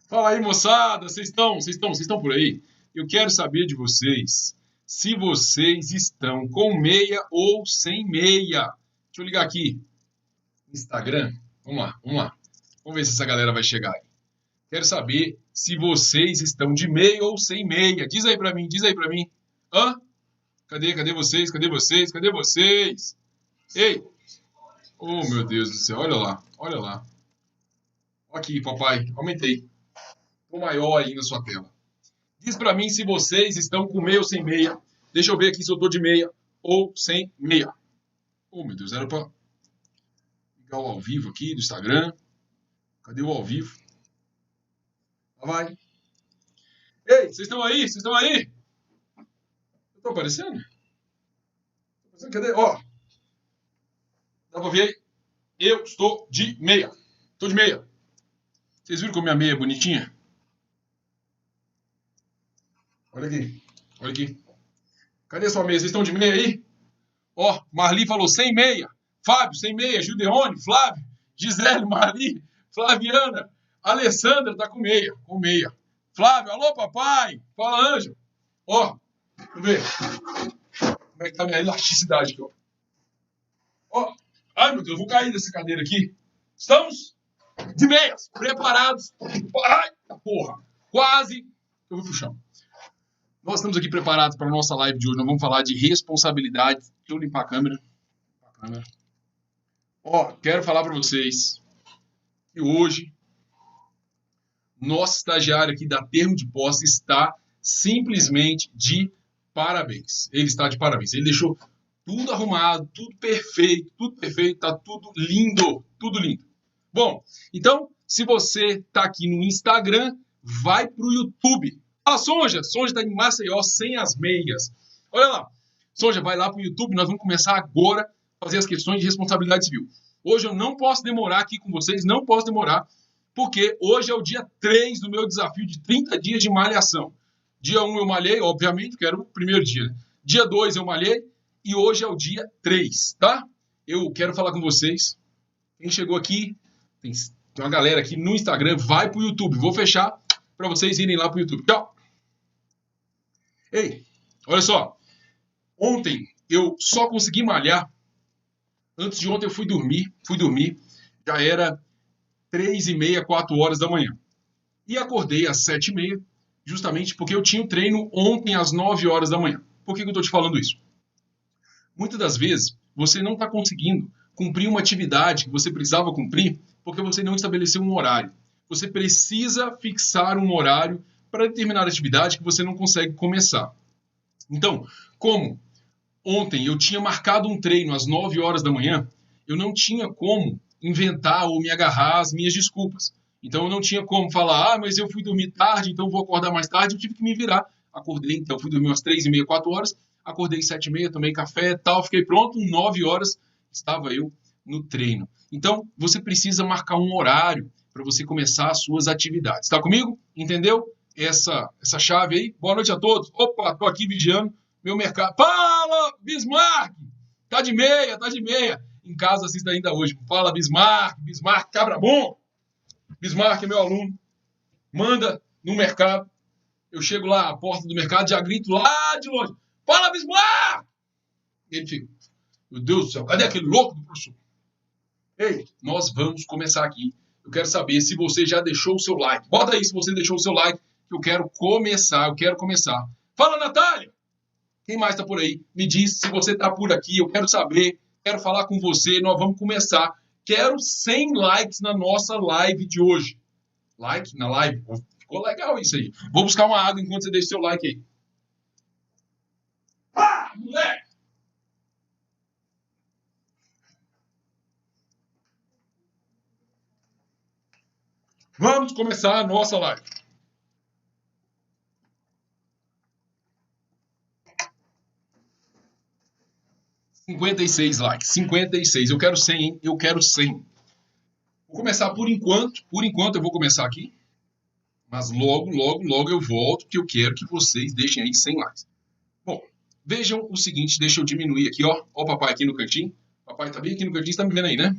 Fala aí, moçada, vocês estão por aí? Eu quero saber de vocês se vocês estão com meia ou sem meia. Deixa eu ligar aqui, Instagram. Vamos lá. Vamos ver se essa galera vai chegar aí. Quero saber se vocês estão de meia ou sem meia. Diz aí pra mim. Hã? Cadê vocês? Cadê vocês? Cadê vocês? Ei! Oh, meu Deus do céu, olha lá. Aqui, papai, aumentei. Tô maior aí na sua tela. Diz pra mim se vocês estão com meia ou sem meia. Deixa eu ver aqui se eu tô de meia ou sem meia. Oh, meu Deus, era pra ligar o ao vivo aqui do Instagram. Cadê o ao vivo? Lá vai. Ei, vocês estão aí? Vocês estão aí? Eu tô aparecendo? Cadê? Ó, dá pra ver aí? Eu estou de meia. Tô de meia. Vocês viram como minha meia é bonitinha? Olha aqui. Olha aqui. Cadê sua meia? Vocês estão de meia aí? Ó, Marli falou sem meia. Fábio, sem meia. Gideone, Flávio, Gisele, Marli, Flaviana, Alessandra tá com meia. Com meia. Flávio, alô, papai. Fala, Ângelo. Ó, deixa eu ver. Como é que tá minha elasticidade aqui, ó. Ó. Ai, meu Deus, eu vou cair dessa cadeira aqui. Estamos de meias, preparados. Ai, porra. Quase. Eu vou pro chão. Nós estamos aqui preparados para a nossa live de hoje. Nós vamos falar de responsabilidade. Deixa eu limpar a câmera. Ó, quero falar para vocês que hoje nosso estagiário aqui da Termo de Posse está simplesmente de parabéns. Ele está de parabéns. Ele deixou tudo arrumado, tudo perfeito, tá tudo lindo, tudo lindo. Bom, então, se você está aqui no Instagram, vai para o YouTube. Ah, Sonja está em Maceió sem as meias. Olha lá, Sonja, vai lá para o YouTube, nós vamos começar agora a fazer as questões de responsabilidade civil. Hoje eu não posso demorar aqui com vocês, não posso demorar, porque hoje é o dia 3 do meu desafio de 30 dias de malhação. Dia 1 eu malhei, obviamente, que era o primeiro dia. Dia 2 eu malhei e hoje é o dia 3, tá? Eu quero falar com vocês. Quem chegou aqui, tem uma galera aqui no Instagram, vai para o YouTube. Vou fechar para vocês irem lá para o YouTube. Tchau! Ei, olha só. Ontem eu só consegui malhar. Antes de ontem eu fui dormir. Já era 3h30, 4 horas da manhã. E acordei às 7h30, justamente porque eu tinha o treino ontem às 9 horas da manhã. Por que eu estou te falando isso? Muitas das vezes você não está conseguindo cumprir uma atividade que você precisava cumprir porque você não estabeleceu um horário. Você precisa fixar um horário para determinada atividade que você não consegue começar. Então, como ontem eu tinha marcado um treino às 9 horas da manhã, eu não tinha como inventar ou me agarrar às minhas desculpas. Então eu não tinha como falar, mas eu fui dormir tarde, então vou acordar mais tarde, eu tive que me virar. Acordei, então fui dormir umas 3h30, 4 horas, acordei 7h30, tomei café, tal, fiquei pronto, 9 horas estava eu no treino. Então você precisa marcar um horário para você começar as suas atividades. Está comigo? Entendeu? Essa chave aí. Boa noite a todos. Opa, tô aqui vigiando meu mercado. Fala, Bismarck! Tá de meia. Em casa assista ainda hoje. Fala, Bismarck, cabra bom. Bismarck é meu aluno. Manda no mercado. Eu chego lá à porta do mercado, já grito lá de longe. Fala, Bismarck! Ele fica, meu Deus do céu, cadê aquele louco do professor? Ei, nós vamos começar aqui. Eu quero saber se você já deixou o seu like. Bota aí se você deixou o seu like, que eu quero começar. Fala, Natália! Quem mais está por aí? Me diz se você está por aqui. Eu quero saber, quero falar com você. Nós vamos começar. Quero 100 likes na nossa live de hoje. Like na live? Ficou legal isso aí. Vou buscar uma água enquanto você deixa seu like aí. Ah, moleque! Vamos começar a nossa live. $56. Eu quero 100, hein? Eu quero 100. Vou começar por enquanto. Por enquanto eu vou começar aqui. Mas logo eu volto, porque eu quero que vocês deixem aí 100 likes. Bom, vejam o seguinte, deixa eu diminuir aqui, ó. Ó o papai aqui no cantinho. Papai tá bem aqui no cantinho, você tá me vendo aí, né?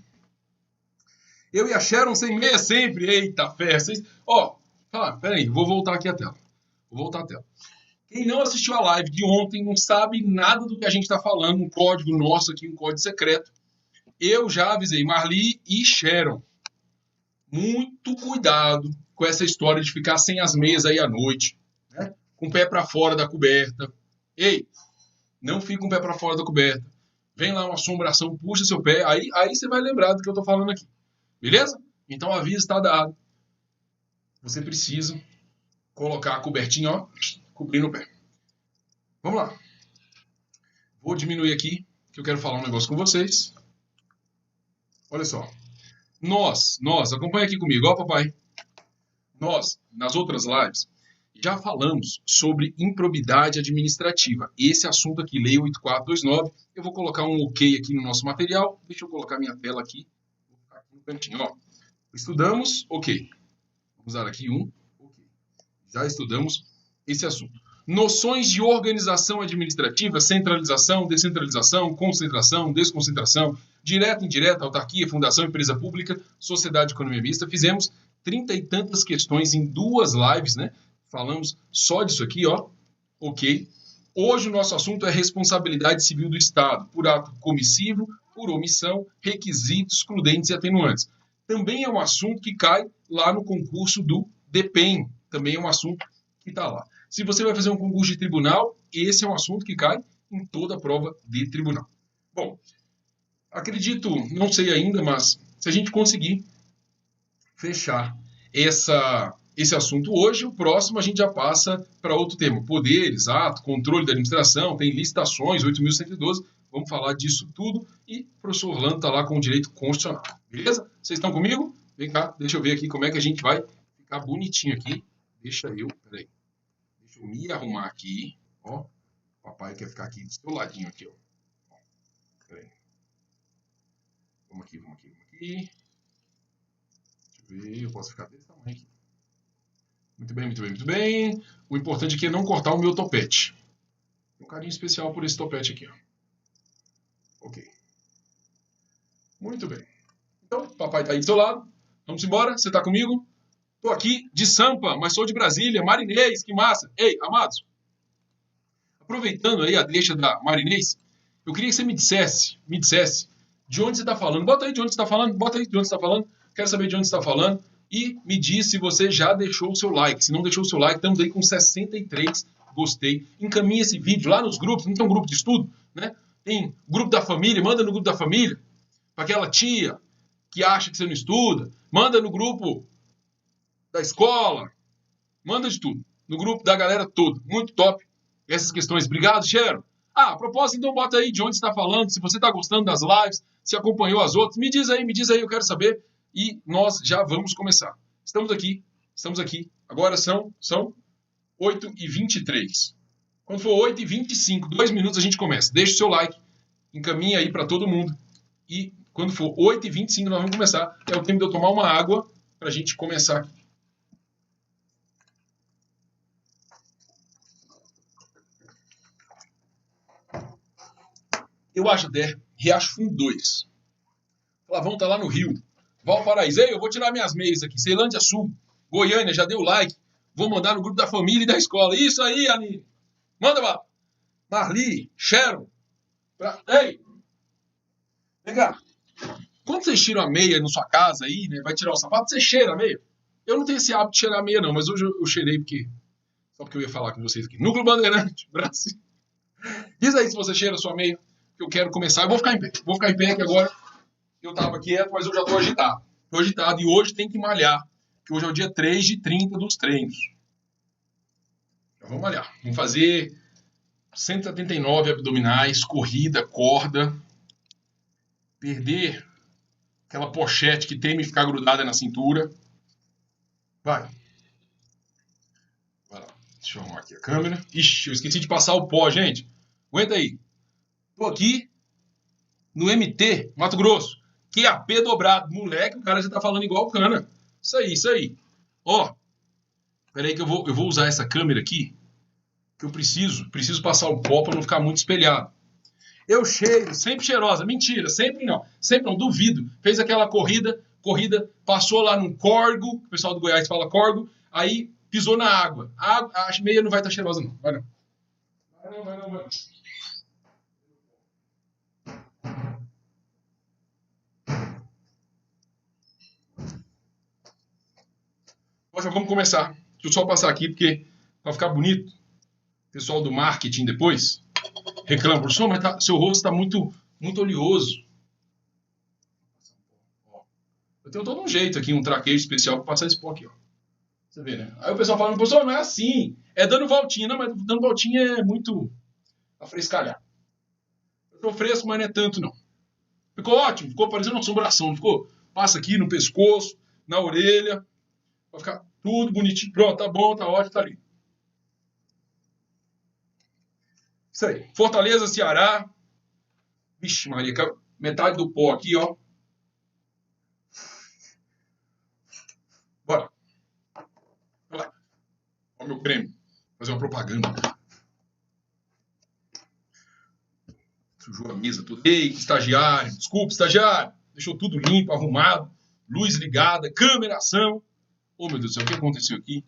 Eu e a Sharon sem meia sempre. Eita, festa. Ó, Peraí, vou voltar aqui a tela. Vou voltar a tela. Quem não assistiu a live de ontem não sabe nada do que a gente está falando, um código nosso aqui, um código secreto. Eu já avisei Marli e Sharon. Muito cuidado com essa história de ficar sem as meias aí à noite, né? Com o pé para fora da coberta. Ei, não fica com o pé para fora da coberta. Vem lá uma assombração, puxa seu pé, aí você vai lembrar do que eu estou falando aqui. Beleza? Então o aviso está dado. Você precisa colocar a cobertinha, ó, cobrindo o pé. Vamos lá. Vou diminuir aqui, que eu quero falar um negócio com vocês. Olha só. Nós, acompanha aqui comigo, ó papai. Nós, nas outras lives, já falamos sobre improbidade administrativa. Esse assunto aqui, Lei 8429. Eu vou colocar um ok aqui no nosso material. Deixa eu colocar minha tela aqui. Vou ficar aqui no cantinho, ó. Estudamos, ok. Vamos usar aqui um, ok. Já estudamos esse assunto. Noções de organização administrativa, centralização, descentralização, concentração, desconcentração, direta, indireta, autarquia, fundação, empresa pública, sociedade, economia mista. Fizemos 30 e tantas questões em 2 lives, né? Falamos só disso aqui, ó. Ok. Hoje o nosso assunto é responsabilidade civil do Estado, por ato comissivo, por omissão, requisitos, excludentes e atenuantes. Também é um assunto que cai lá no concurso do DPEM. Também é um assunto que está lá. Se você vai fazer um concurso de tribunal, esse é um assunto que cai em toda a prova de tribunal. Bom, acredito, não sei ainda, mas se a gente conseguir fechar esse assunto hoje, o próximo a gente já passa para outro tema. Poderes, ato, controle da administração, tem licitações, 8.112. Vamos falar disso tudo. E o professor Orlando está lá com o direito constitucional. Beleza? Vocês estão comigo? Vem cá, deixa eu ver aqui como é que a gente vai ficar bonitinho aqui. Peraí. Deixa eu me arrumar aqui. Ó, o papai quer ficar aqui do seu ladinho aqui, ó. Peraí. Vamos aqui. Deixa eu ver, eu posso ficar desse tamanho aqui. Muito bem. O importante aqui é não cortar o meu topete. Um carinho especial por esse topete aqui, ó. Ok. Muito bem. Então, o papai tá aí do seu lado. Vamos embora? Você tá comigo? Tô aqui de Sampa, mas sou de Brasília. Marinês, que massa. Ei, amados. Aproveitando aí a deixa da Marinês, eu queria que você me dissesse de onde você está falando. Bota aí de onde você está falando. Quero saber de onde você está falando. E me diz se você já deixou o seu like. Se não deixou o seu like, estamos aí com 63 gostei. Encaminha esse vídeo lá nos grupos. Não tem um grupo de estudo, né? Tem grupo da família, manda no grupo da família. Para aquela tia que acha que você não estuda. Manda no grupo da escola. Manda de tudo. No grupo da galera toda. Muito top essas questões. Obrigado, Sharon. A propósito, então bota aí de onde você está falando, se você está gostando das lives, se acompanhou as outras. Me diz aí, eu quero saber. E nós já vamos começar. Estamos aqui. Agora são 8h23. Quando for 8h25, 2 minutos a gente começa. Deixa o seu like, encaminha aí para todo mundo. E quando for 8h25 nós vamos começar. É o tempo de eu tomar uma água para a gente começar aqui. Eu acho até Riacho Fundo 2. Flavão tá lá no Rio. Valparaíso. Ei, eu vou tirar minhas meias aqui. Ceilândia Sul. Goiânia, já deu like. Vou mandar no grupo da família e da escola. Isso aí, Aline. Manda lá. Marli, Sharon. Ei. Vem cá. Quando vocês tiram a meia na sua casa aí, né? Vai tirar o sapato, você cheira a meia. Eu não tenho esse hábito de cheirar a meia, não. Mas hoje eu cheirei porque... Só porque eu ia falar com vocês aqui. Núcleo Bandeirante, Brasil. Diz aí se você cheira a sua meia. Que eu quero começar. Eu vou ficar em pé. Que agora eu tava quieto, mas eu já tô agitado. E hoje tem que malhar. Que hoje é o dia 3 de 30 dos treinos. Já vamos malhar. Vamos fazer 179 abdominais, corrida, corda. Perder aquela pochete que teme ficar grudada na cintura. Vai lá. Deixa eu arrumar aqui a câmera. Ixi, eu esqueci de passar o pó, gente. Aguenta aí. Tô aqui no MT, Mato Grosso. QAP dobrado. Moleque, o cara já tá falando igual o cana. Isso aí. Ó, peraí que eu vou usar essa câmera aqui, que eu preciso passar o pó para não ficar muito espelhado. Eu cheiro, sempre cheirosa. Mentira, sempre não, duvido. Fez aquela corrida, passou lá num corgo, o pessoal do Goiás fala corgo, aí pisou na água. A meia não vai estar cheirosa, não. Vai não. Vai não. Nós já vamos começar. Deixa eu só passar aqui, porque vai ficar bonito. O pessoal do marketing depois reclama, professor, mas seu rosto está muito oleoso. Eu tenho todo um jeito aqui, um traquejo especial para passar esse pó aqui, ó. Você vê, né? Aí o pessoal fala, professor, não é assim. É dando voltinha. Não, mas dando voltinha é muito afrescalhar. Eu tô fresco, mas não é tanto, não. Ficou ótimo, ficou parecendo uma assombração, não ficou? Passa aqui no pescoço, na orelha. Vai ficar tudo bonitinho. Pronto, tá bom, tá ótimo, tá ali. Isso aí. Fortaleza, Ceará. Vixe, Maria, metade do pó aqui, ó. Bora. Olha lá. Olha o meu creme. Fazer uma propaganda. Sujou a mesa tudo. Ei, estagiário. Desculpa, estagiário. Deixou tudo limpo, arrumado. Luz ligada, câmera, ação. Oh, meu Deus do céu, o que aconteceu aqui?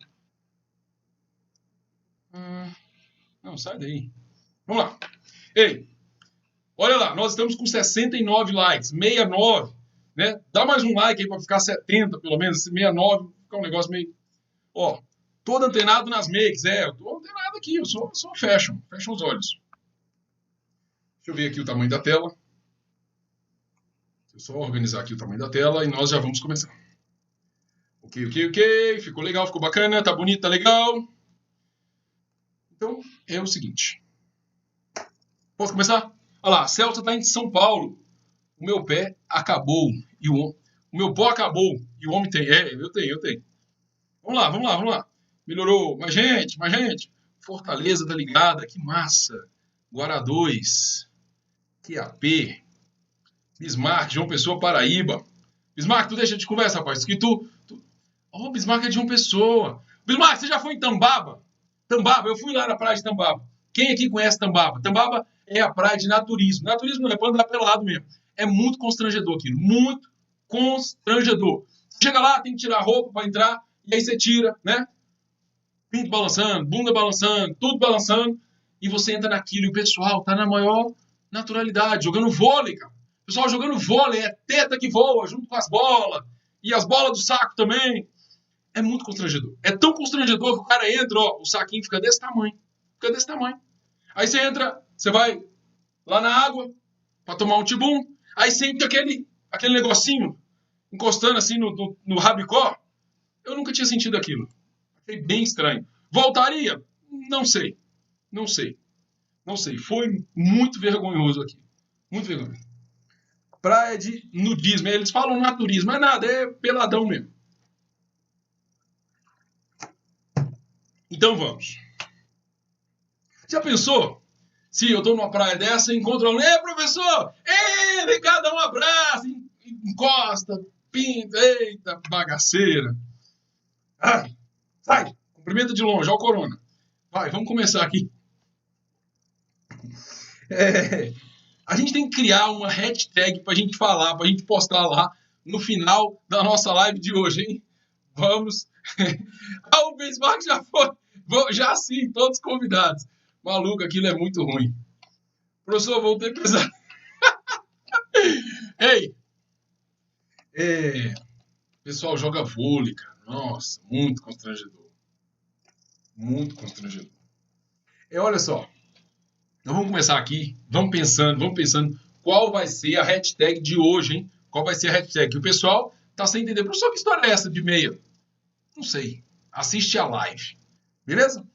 Não, sai daí. Vamos lá. Ei, olha lá, nós estamos com 69 likes, 69, né? Dá mais um like aí para ficar 70, pelo menos, 69, ficar um negócio meio... Ó, todo antenado nas makes, eu tô antenado aqui, eu sou fashion, fecha os olhos. Deixa eu ver aqui o tamanho da tela. Deixa eu só organizar aqui o tamanho da tela e nós já vamos começar. Ok. Ficou legal, ficou bacana, tá bonito, tá legal. Então, é o seguinte. Posso começar? Olha lá, a Celta tá em São Paulo. O meu pé acabou. O meu pó acabou. E o homem tem. Eu tenho. Vamos lá. Melhorou. Mais gente. Fortaleza tá ligada. Que massa. Guará 2. QAP. Bismarck, João Pessoa, Paraíba. Bismarck, tu deixa de conversa, rapaz. Que Bismarck é de João Pessoa. Bismarck, você já foi em Tambaba? Tambaba, eu fui lá na praia de Tambaba. Quem aqui conhece Tambaba? Tambaba é a praia de naturismo. Naturismo não é para andar pelado mesmo. É muito constrangedor aquilo. Muito constrangedor. Chega lá, tem que tirar a roupa para entrar, e aí você tira, né? Pinto balançando, bunda balançando, tudo balançando, e você entra naquilo, e o pessoal tá na maior naturalidade, jogando vôlei, cara. O pessoal jogando vôlei, é teta que voa junto com as bolas, e as bolas do saco também. É muito constrangedor. É tão constrangedor que o cara entra, ó, o saquinho fica desse tamanho. Aí você entra, você vai lá na água para tomar um tibum, aí sente aquele negocinho encostando assim no rabicó. Eu nunca tinha sentido aquilo. Achei bem estranho. Voltaria? Não sei. Foi muito vergonhoso aqui. Muito vergonhoso. Praia de nudismo. Eles falam naturismo, mas nada, é peladão mesmo. Então vamos. Já pensou? Se eu tô numa praia dessa e encontro alguém, professor! Vem cá, dá um abraço, encosta, pinta, eita, bagaceira. Sai, cumprimenta de longe, ó o corona. Vai, vamos começar aqui. A gente tem que criar uma hashtag pra gente falar, pra gente postar lá no final da nossa live de hoje, hein? Vamos. O Bismarck já foi. Já sim, todos convidados. Maluco, aquilo é muito ruim. Professor, voltei pesado. Ei! Pessoal joga vôlei, cara. Nossa, muito constrangedor. Olha só. Então vamos começar aqui. Vamos pensando qual vai ser a hashtag de hoje, hein? Qual vai ser a hashtag? O pessoal tá sem entender. Professor, que história é essa de meia? Não sei. Assiste a live. Beleza?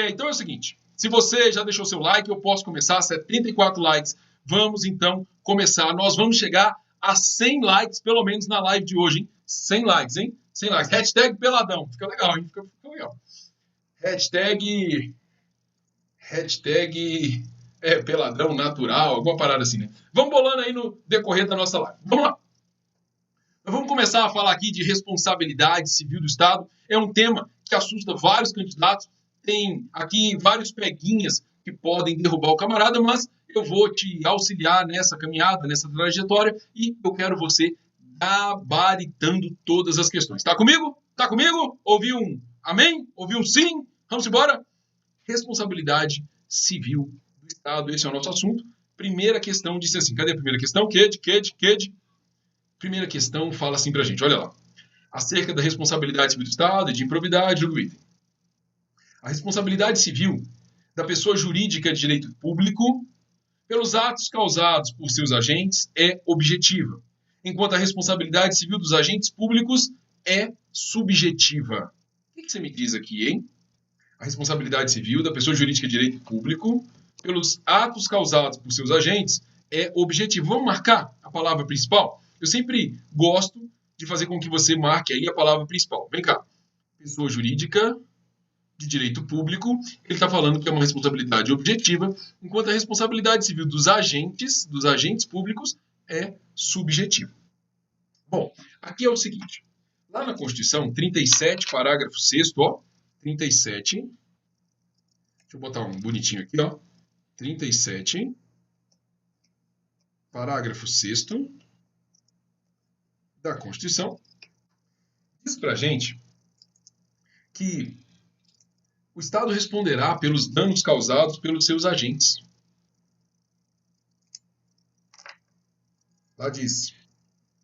Então é o seguinte. Se você já deixou seu like, eu posso começar. 74 likes. Vamos então começar. Nós vamos chegar a 100 likes, pelo menos na live de hoje, hein? 100 likes, hein? 100 likes. Hashtag peladão. Fica legal, hein? Fica legal. Hashtag peladão natural, alguma parada assim, né? Vamos bolando aí no decorrer da nossa live. Vamos lá. Vamos começar a falar aqui de responsabilidade civil do Estado. É um tema que assusta vários candidatos. Tem aqui vários peguinhas que podem derrubar o camarada, mas eu vou te auxiliar nessa caminhada, nessa trajetória, e eu quero você gabaritando todas as questões. Tá comigo? Tá comigo? Ouviu um amém? Ouviu um sim? Vamos embora? Responsabilidade civil do Estado, esse é o nosso assunto. Primeira questão disse assim, cadê a primeira questão? QED. Primeira questão fala assim pra gente, olha lá. Acerca da responsabilidade civil do Estado e de improbidade do item. A responsabilidade civil da pessoa jurídica de direito público pelos atos causados por seus agentes é objetiva, enquanto a responsabilidade civil dos agentes públicos é subjetiva. O que você me diz aqui, hein? A responsabilidade civil da pessoa jurídica de direito público pelos atos causados por seus agentes é objetiva. Vamos marcar a palavra principal? Eu sempre gosto de fazer com que você marque aí a palavra principal. Vem cá. Pessoa jurídica de direito público, ele está falando que é uma responsabilidade objetiva, enquanto a responsabilidade civil dos agentes públicos, é subjetiva. Bom, aqui é o seguinte. Lá na Constituição, 37, parágrafo 6º, ó, 37, deixa eu botar um bonitinho aqui, ó, 37, parágrafo 6º da Constituição, diz pra gente que o Estado responderá pelos danos causados pelos seus agentes. Lá diz,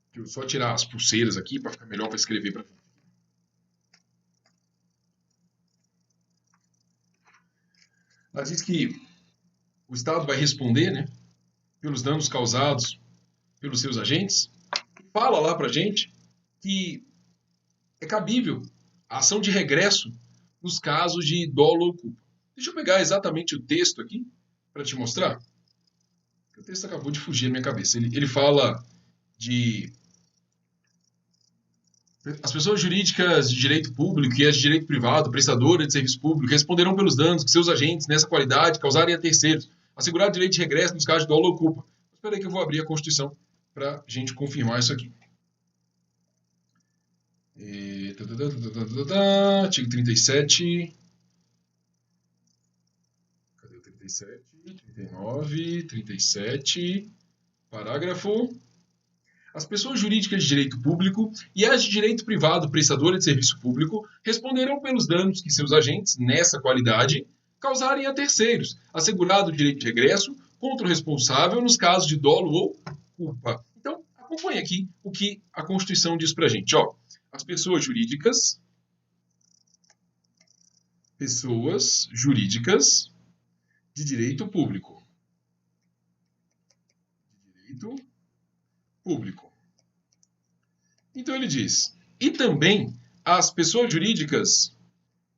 deixa eu só tirar as pulseiras aqui para ficar melhor para escrever para frente. Lá diz que o Estado vai responder, né, pelos danos causados pelos seus agentes. Fala lá para a gente que é cabível a ação de regresso nos casos de dolo ou culpa. Deixa eu pegar exatamente o texto aqui para te mostrar. O texto acabou de fugir da minha cabeça. Ele fala de as pessoas jurídicas de direito público e as de direito privado, prestadoras de serviço público, responderão pelos danos que seus agentes nessa qualidade causarem a terceiros, assegurar o direito de regresso nos casos de dolo ou culpa. Espera aí que eu vou abrir a Constituição para a gente confirmar isso aqui. Artigo 37. Cadê o 37? 39, 37. Parágrafo. As pessoas jurídicas de direito público e as de direito privado prestadoras de serviço público responderão pelos danos que seus agentes, nessa qualidade, causarem a terceiros, assegurado o direito de regresso contra o responsável nos casos de dolo ou culpa. Então, acompanhe aqui o que a Constituição diz pra gente. Ó, as pessoas jurídicas de direito público. Então ele diz, e também as pessoas jurídicas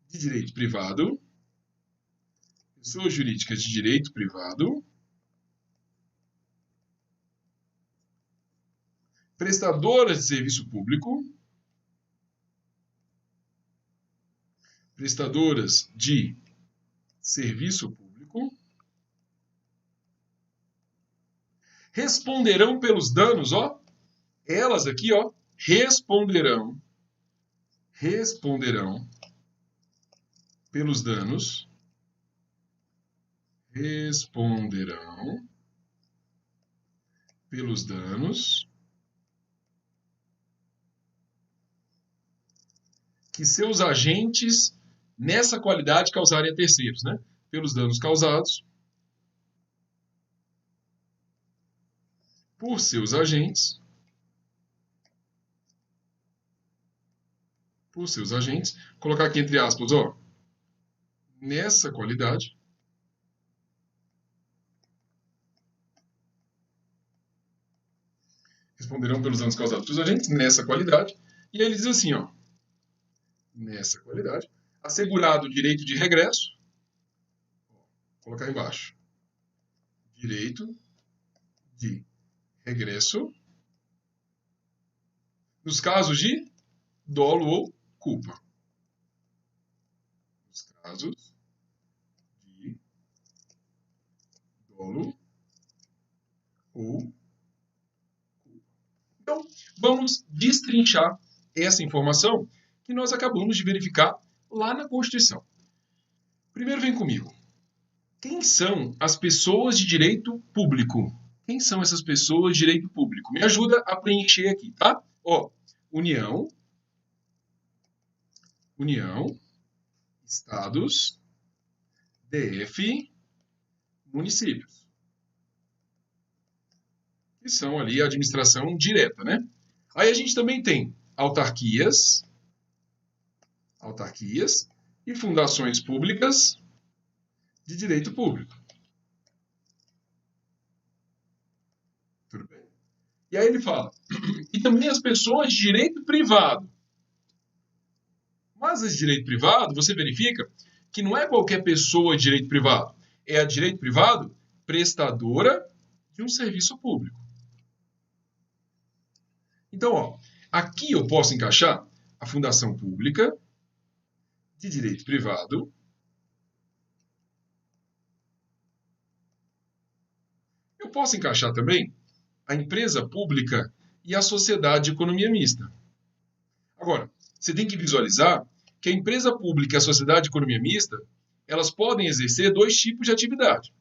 de direito privado, prestadoras de serviço público, responderão pelos danos, ó, elas aqui, ó, responderão pelos danos, que seus agentes, nessa qualidade, causarem a terceiros, né? Pelos danos causados por seus agentes, colocar aqui entre aspas, ó, nessa qualidade, responderão pelos danos causados pelos agentes, nessa qualidade, e ele diz assim, ó, nessa qualidade, assegurado o direito de regresso, vou colocar embaixo, direito de regresso, nos casos de dolo ou culpa. Nos casos de dolo ou culpa. Então, vamos destrinchar essa informação que nós acabamos de verificar lá na Constituição. Primeiro vem comigo. Quem são as pessoas de direito público? Quem são essas pessoas de direito público? Me ajuda a preencher aqui, tá? Ó, União, União, estados, DF, municípios. Que são ali a administração direta, né? Aí a gente também tem autarquias e fundações públicas de direito público. Tudo bem? E aí ele fala, e também as pessoas de direito privado. Mas as de direito privado, você verifica que não é qualquer pessoa de direito privado. É a de direito privado prestadora de um serviço público. Então, ó, aqui eu posso encaixar a fundação pública de direito privado. Eu posso encaixar também a empresa pública e a sociedade de economia mista. Agora, você tem que visualizar que a empresa pública e a sociedade de economia mista, elas podem exercer dois tipos de atividade.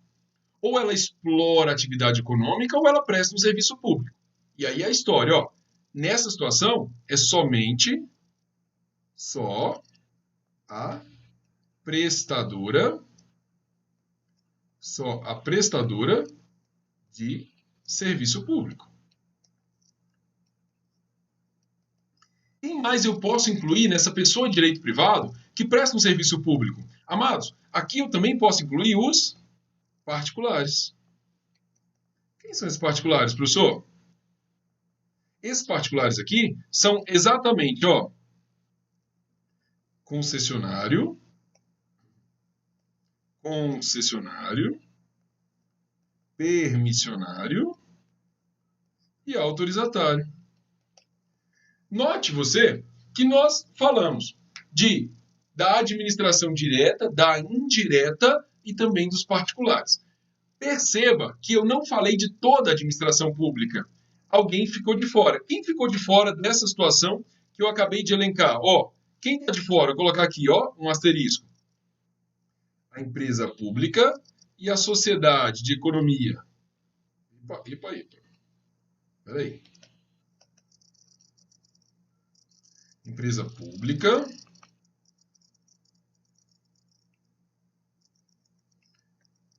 Ou ela explora a atividade econômica ou ela presta um serviço público. E aí a história, ó, nessa situação é somente só a prestadora de serviço público. Quem mais eu posso incluir nessa pessoa de direito privado que presta um serviço público? Amados, aqui eu também posso incluir os particulares. Quem são esses particulares, professor? Esses particulares aqui são exatamente, ó, concessionário, permissionário e autorizatário. Note você que nós falamos da administração direta, da indireta e também dos particulares. Perceba que eu não falei de toda a administração pública. Alguém ficou de fora. Quem ficou de fora dessa situação que eu acabei de elencar? Ó, quem está de fora? Vou colocar aqui, ó, um asterisco. A empresa pública e a sociedade de economia. Epa. Peraí. Empresa pública.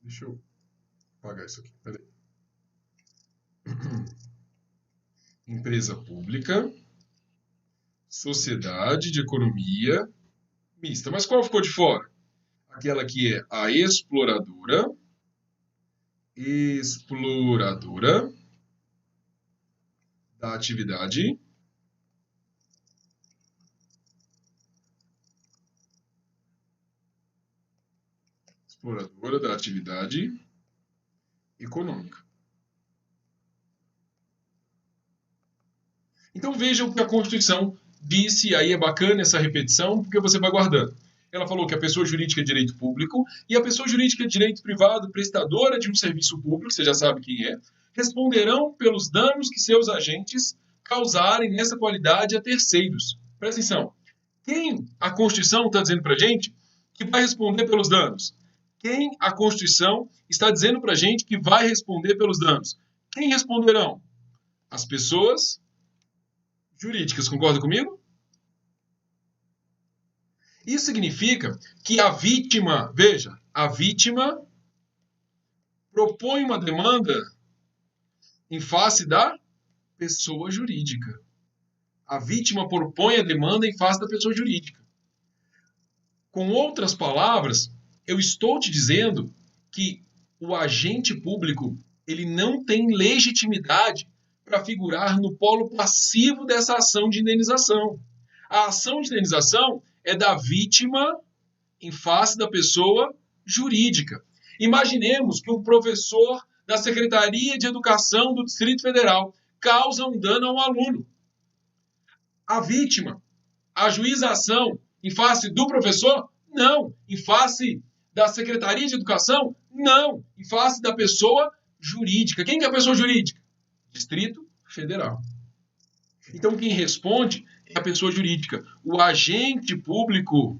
Deixa eu apagar isso aqui. Peraí. Empresa pública. Sociedade de economia mista. Mas qual ficou de fora? Aquela que é a exploradora da atividade econômica. Então vejam o que a Constituição disse, aí é bacana essa repetição, porque você vai guardando. Ela falou que a pessoa jurídica é direito público e a pessoa jurídica é direito privado, prestadora de um serviço público, você já sabe quem é, responderão pelos danos que seus agentes causarem nessa qualidade a terceiros. Presta atenção. Quem a Constituição está dizendo para a gente que vai responder pelos danos? Quem a Constituição está dizendo para a gente que vai responder pelos danos? Quem responderão? As pessoas jurídicas, concorda comigo? Isso significa que a vítima, veja, a vítima propõe uma demanda em face da pessoa jurídica. A vítima propõe a demanda em face da pessoa jurídica. Com outras palavras, eu estou te dizendo que o agente público ele não tem legitimidade para figurar no polo passivo dessa ação de indenização. A ação de indenização é da vítima em face da pessoa jurídica. Imaginemos que um professor da Secretaria de Educação do Distrito Federal causa um dano a um aluno. A vítima ajuiza a ação em face do professor? Não. Em face da Secretaria de Educação? Não. Em face da pessoa jurídica. Quem que é a pessoa jurídica? Distrito Federal. Então, quem responde é a pessoa jurídica. O agente público,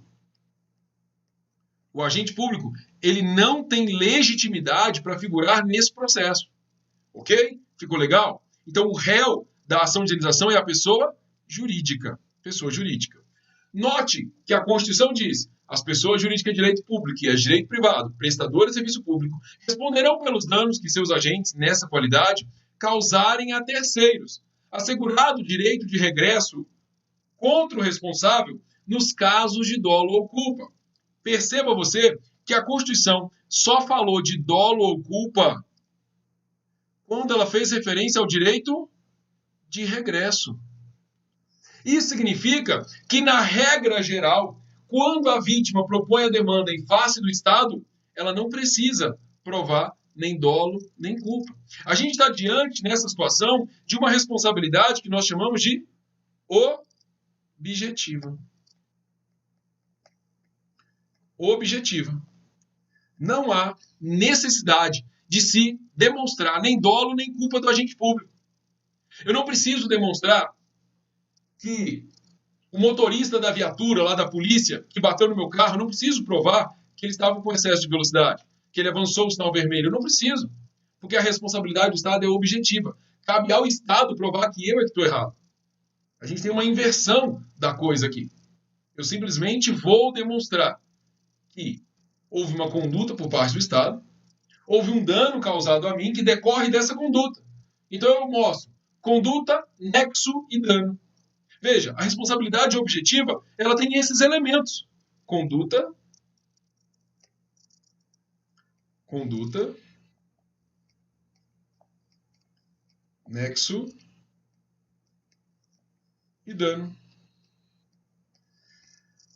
ele não tem legitimidade para figurar nesse processo. Ok? Ficou legal? Então, o réu da ação de indenização é a pessoa jurídica. Note que a Constituição diz: as pessoas jurídicas de direito público e as de direito privado, prestadoras de serviço público, responderão pelos danos que seus agentes, nessa qualidade, causarem a terceiros, assegurado o direito de regresso contra o responsável nos casos de dolo ou culpa. Perceba você que a Constituição só falou de dolo ou culpa quando ela fez referência ao direito de regresso. Isso significa que, na regra geral, quando a vítima propõe a demanda em face do Estado, ela não precisa provar nem dolo, nem culpa. A gente está diante, nessa situação, de uma responsabilidade que nós chamamos de objetiva. Objetiva. Não há necessidade de se demonstrar nem dolo, nem culpa do agente público. Eu não preciso demonstrar que o motorista da viatura lá da polícia que bateu no meu carro, eu não preciso provar que ele estava com excesso de velocidade, que ele avançou o sinal vermelho. Eu não preciso, porque a responsabilidade do Estado é objetiva. Cabe ao Estado provar que eu é que estou errado. A gente tem uma inversão da coisa aqui. Eu simplesmente vou demonstrar que houve uma conduta por parte do Estado, houve um dano causado a mim que decorre dessa conduta. Então eu mostro conduta, nexo e dano. Veja, a responsabilidade objetiva, ela tem esses elementos. Conduta, nexo e dano.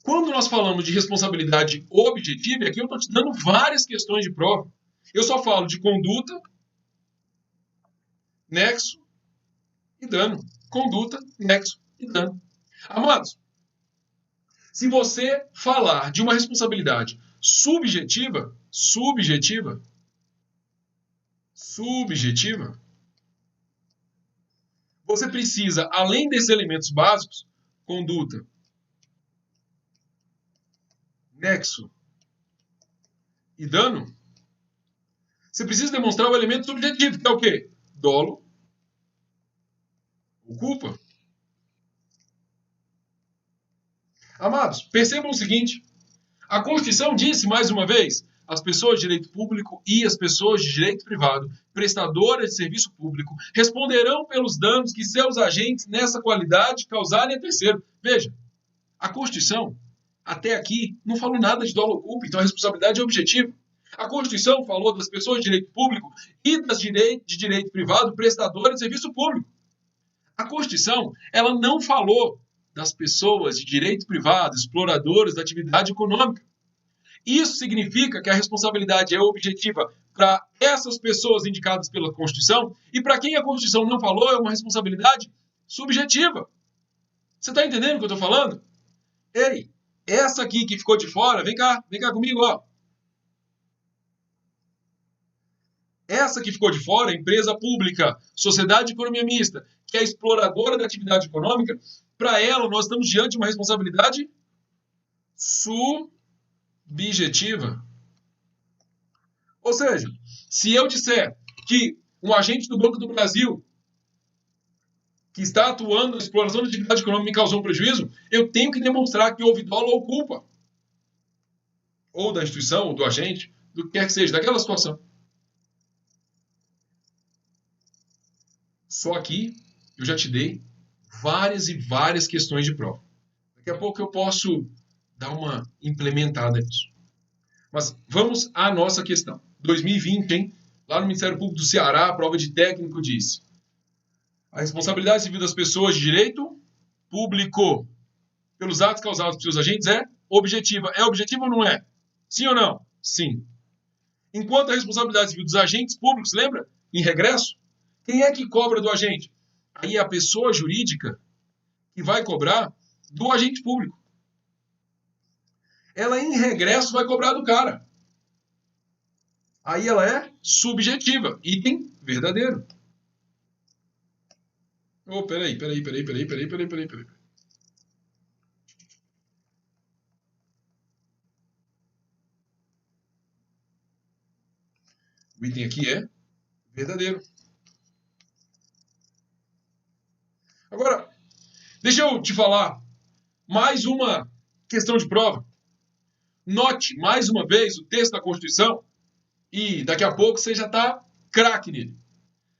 Quando nós falamos de responsabilidade objetiva, aqui eu estou te dando várias questões de prova. Eu só falo de conduta, nexo e dano. Conduta, nexo e dano. Amados, se você falar de uma responsabilidade subjetiva, você precisa, além desses elementos básicos, conduta, nexo e dano, você precisa demonstrar o elemento subjetivo, que é o quê? Dolo ou culpa. Amados, percebam o seguinte, a Constituição disse, mais uma vez, as pessoas de direito público e as pessoas de direito privado, prestadoras de serviço público, responderão pelos danos que seus agentes nessa qualidade causarem a terceiro. Veja, a Constituição, até aqui, não falou nada de dolo ou culpa, então a responsabilidade é objetiva. A Constituição falou das pessoas de direito público e das de direito privado, prestadoras de serviço público. A Constituição, ela não falou das pessoas de direito privado, exploradores da atividade econômica. Isso significa que a responsabilidade é objetiva para essas pessoas indicadas pela Constituição e para quem a Constituição não falou é uma responsabilidade subjetiva. Você está entendendo o que eu estou falando? Ei, essa aqui que ficou de fora, vem cá comigo, ó. Essa que ficou de fora, empresa pública, sociedade de economia mista, que é exploradora da atividade econômica, para ela nós estamos diante de uma responsabilidade subjetiva. Ou seja, se eu disser que um agente do Banco do Brasil que está atuando na exploração da atividade econômica me causou um prejuízo, eu tenho que demonstrar que houve dolo ou culpa. Ou da instituição, ou do agente, do que quer que seja, daquela situação. Só aqui eu já te dei várias e várias questões de prova. Daqui a pouco eu posso dar uma implementada nisso. Mas vamos à nossa questão. 2020, hein? Lá no Ministério Público do Ceará, a prova de técnico diz: a responsabilidade civil das pessoas de direito público pelos atos causados por seus agentes é objetiva. É objetiva ou não é? Sim ou não? Sim. Enquanto a responsabilidade civil dos agentes públicos, lembra? Em regresso, quem é que cobra do agente? Aí é a pessoa jurídica que vai cobrar do agente público. Ela, em regresso, vai cobrar do cara. Aí ela é subjetiva. Item verdadeiro. Oh, peraí. O item aqui é verdadeiro. Agora, deixa eu te falar mais uma questão de prova. Note, mais uma vez, o texto da Constituição e daqui a pouco você já está craque nele.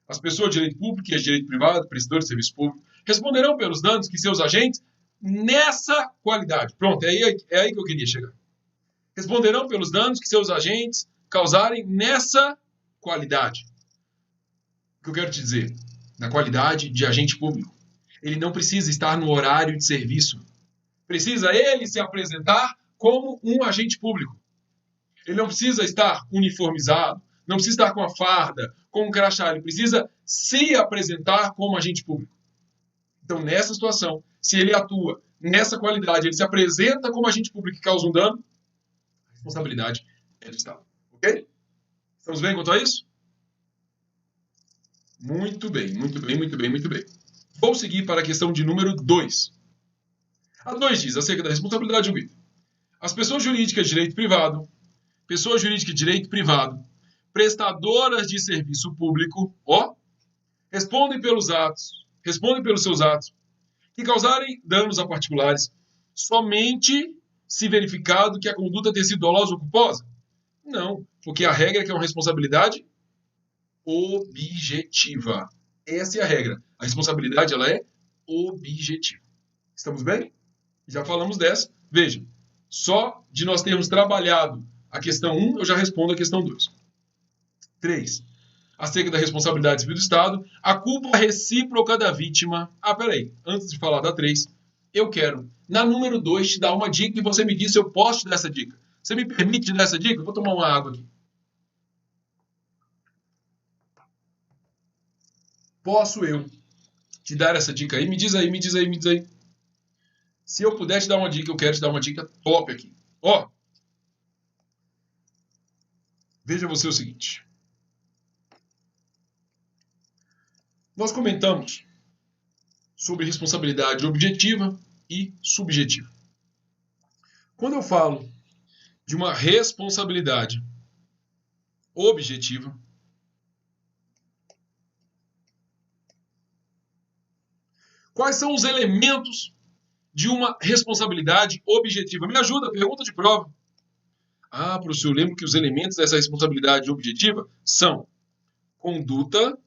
As pessoas de direito público e as de direito privado, prestadores de serviço público, responderão pelos danos que seus agentes, nessa qualidade. Pronto, é aí que eu queria chegar. Responderão pelos danos que seus agentes causarem nessa qualidade. O que eu quero te dizer? Na qualidade de agente público. Ele não precisa estar no horário de serviço. Precisa ele se apresentar como um agente público. Ele não precisa estar uniformizado, não precisa estar com a farda, com um crachá. Ele precisa se apresentar como agente público. Então, nessa situação, se ele atua nessa qualidade, ele se apresenta como agente público que causa um dano, a responsabilidade é do Estado. Ok? Estamos bem quanto a isso? Muito bem, muito bem, muito bem, muito bem. Vou seguir para a questão de número 2. A 2 diz acerca da responsabilidade jurídica. As pessoas jurídicas de direito privado, pessoas jurídicas de direito privado, prestadoras de serviço público, respondem pelos seus atos que causarem danos a particulares somente se verificado que a conduta tenha sido dolosa ou culposa? Não, porque a regra é que é uma responsabilidade objetiva. Essa é a regra. A responsabilidade ela é objetiva. Estamos bem? Já falamos dessa. Veja, só de nós termos trabalhado a questão 1, eu já respondo a questão 2. 3. Acerca da responsabilidade civil do Estado, a culpa recíproca da vítima. Peraí, antes de falar da 3, eu quero, na número 2, te dar uma dica e você me diz se eu posso te dar essa dica. Você me permite te dar essa dica? Eu vou tomar uma água aqui. Posso eu te dar essa dica aí? Me diz aí, me diz aí, me diz aí. Se eu puder te dar uma dica, eu quero te dar uma dica top aqui. Veja você o seguinte. Nós comentamos sobre responsabilidade objetiva e subjetiva. Quando eu falo de uma responsabilidade objetiva, quais são os elementos de uma responsabilidade objetiva? Me ajuda, pergunta de prova. Professor, eu lembro que os elementos dessa responsabilidade objetiva são conduta,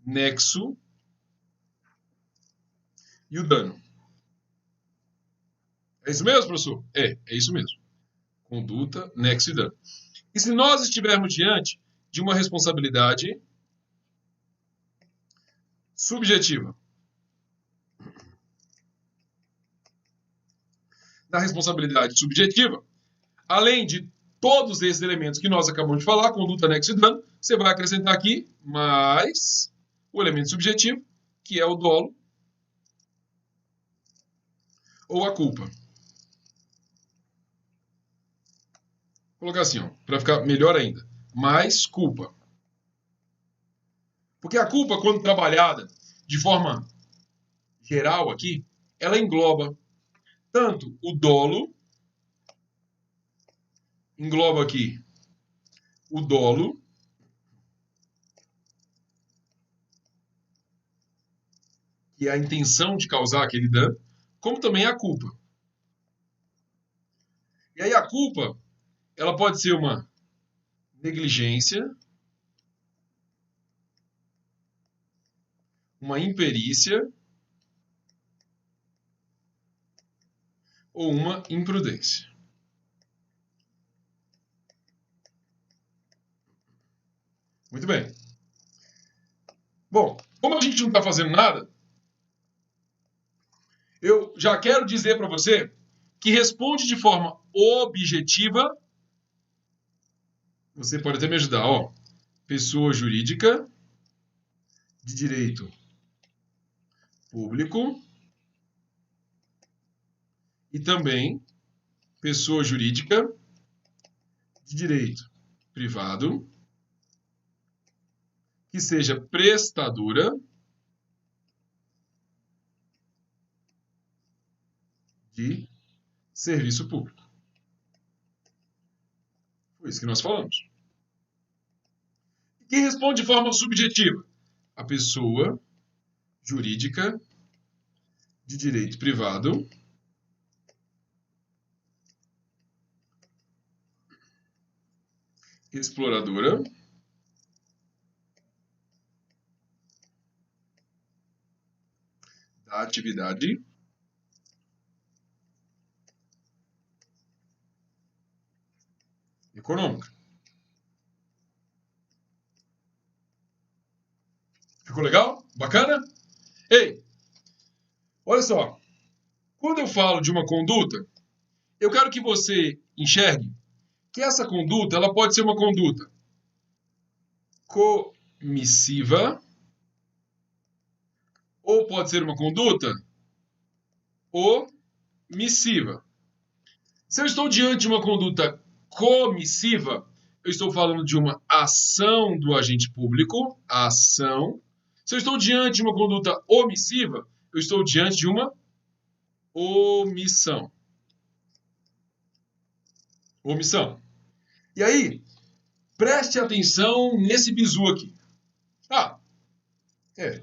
nexo e o dano. É isso mesmo, professor? É isso mesmo. Conduta, nexo e dano. E se nós estivermos diante de uma responsabilidade subjetiva? Na responsabilidade subjetiva, além de todos esses elementos que nós acabamos de falar, conduta, nexo e dano, você vai acrescentar aqui mais o elemento subjetivo, que é o dolo ou a culpa. Vou colocar assim, para ficar melhor ainda. Mais culpa. Porque a culpa, quando trabalhada de forma geral aqui, ela engloba tanto o dolo, engloba aqui o dolo, que é a intenção de causar aquele dano, como também a culpa. E aí a culpa, ela pode ser uma negligência, uma imperícia ou uma imprudência. Muito bem. Bom, como a gente não está fazendo nada, eu já quero dizer para você que responde de forma objetiva. Você pode até me ajudar, pessoa jurídica de direito público e também pessoa jurídica de direito privado que seja prestadora de serviço público. Foi isso que nós falamos. Quem responde de forma subjetiva? A pessoa jurídica de direito privado exploradora da atividade econômica. Ficou legal? Bacana? Ei, olha só. Quando eu falo de uma conduta, eu quero que você enxergue que essa conduta ela pode ser uma conduta comissiva ou pode ser uma conduta omissiva. Se eu estou diante de uma conduta comissiva, eu estou falando de uma ação do agente público, a ação. Se eu estou diante de uma conduta omissiva, eu estou diante de uma omissão. Omissão. E aí, preste atenção nesse bizu aqui.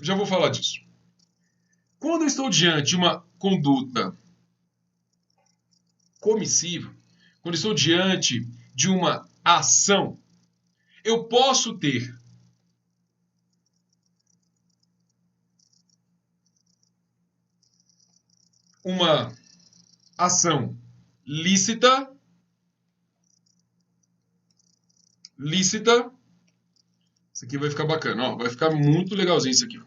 Já vou falar disso. Quando eu estou diante de uma conduta comissiva, quando eu estou diante de uma ação, eu posso ter uma ação lícita, isso aqui vai ficar bacana, ó, vai ficar muito legalzinho isso aqui.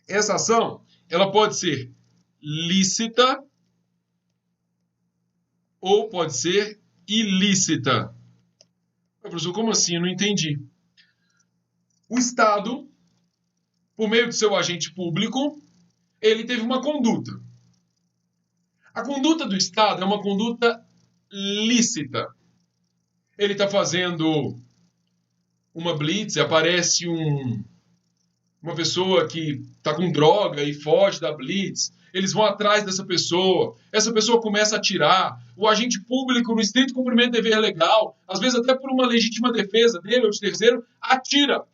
Essa ação, ela pode ser lícita ou pode ser ilícita. Professor, como assim? Eu não entendi. O Estado, por meio do seu agente público, ele teve uma conduta. A conduta do Estado é uma conduta lícita. Ele está fazendo uma blitz, aparece uma pessoa que está com droga e foge da blitz. Eles vão atrás dessa pessoa. Essa pessoa começa a atirar. O agente público, no estrito cumprimento do dever legal, às vezes até por uma legítima defesa dele ou de terceiro, atira.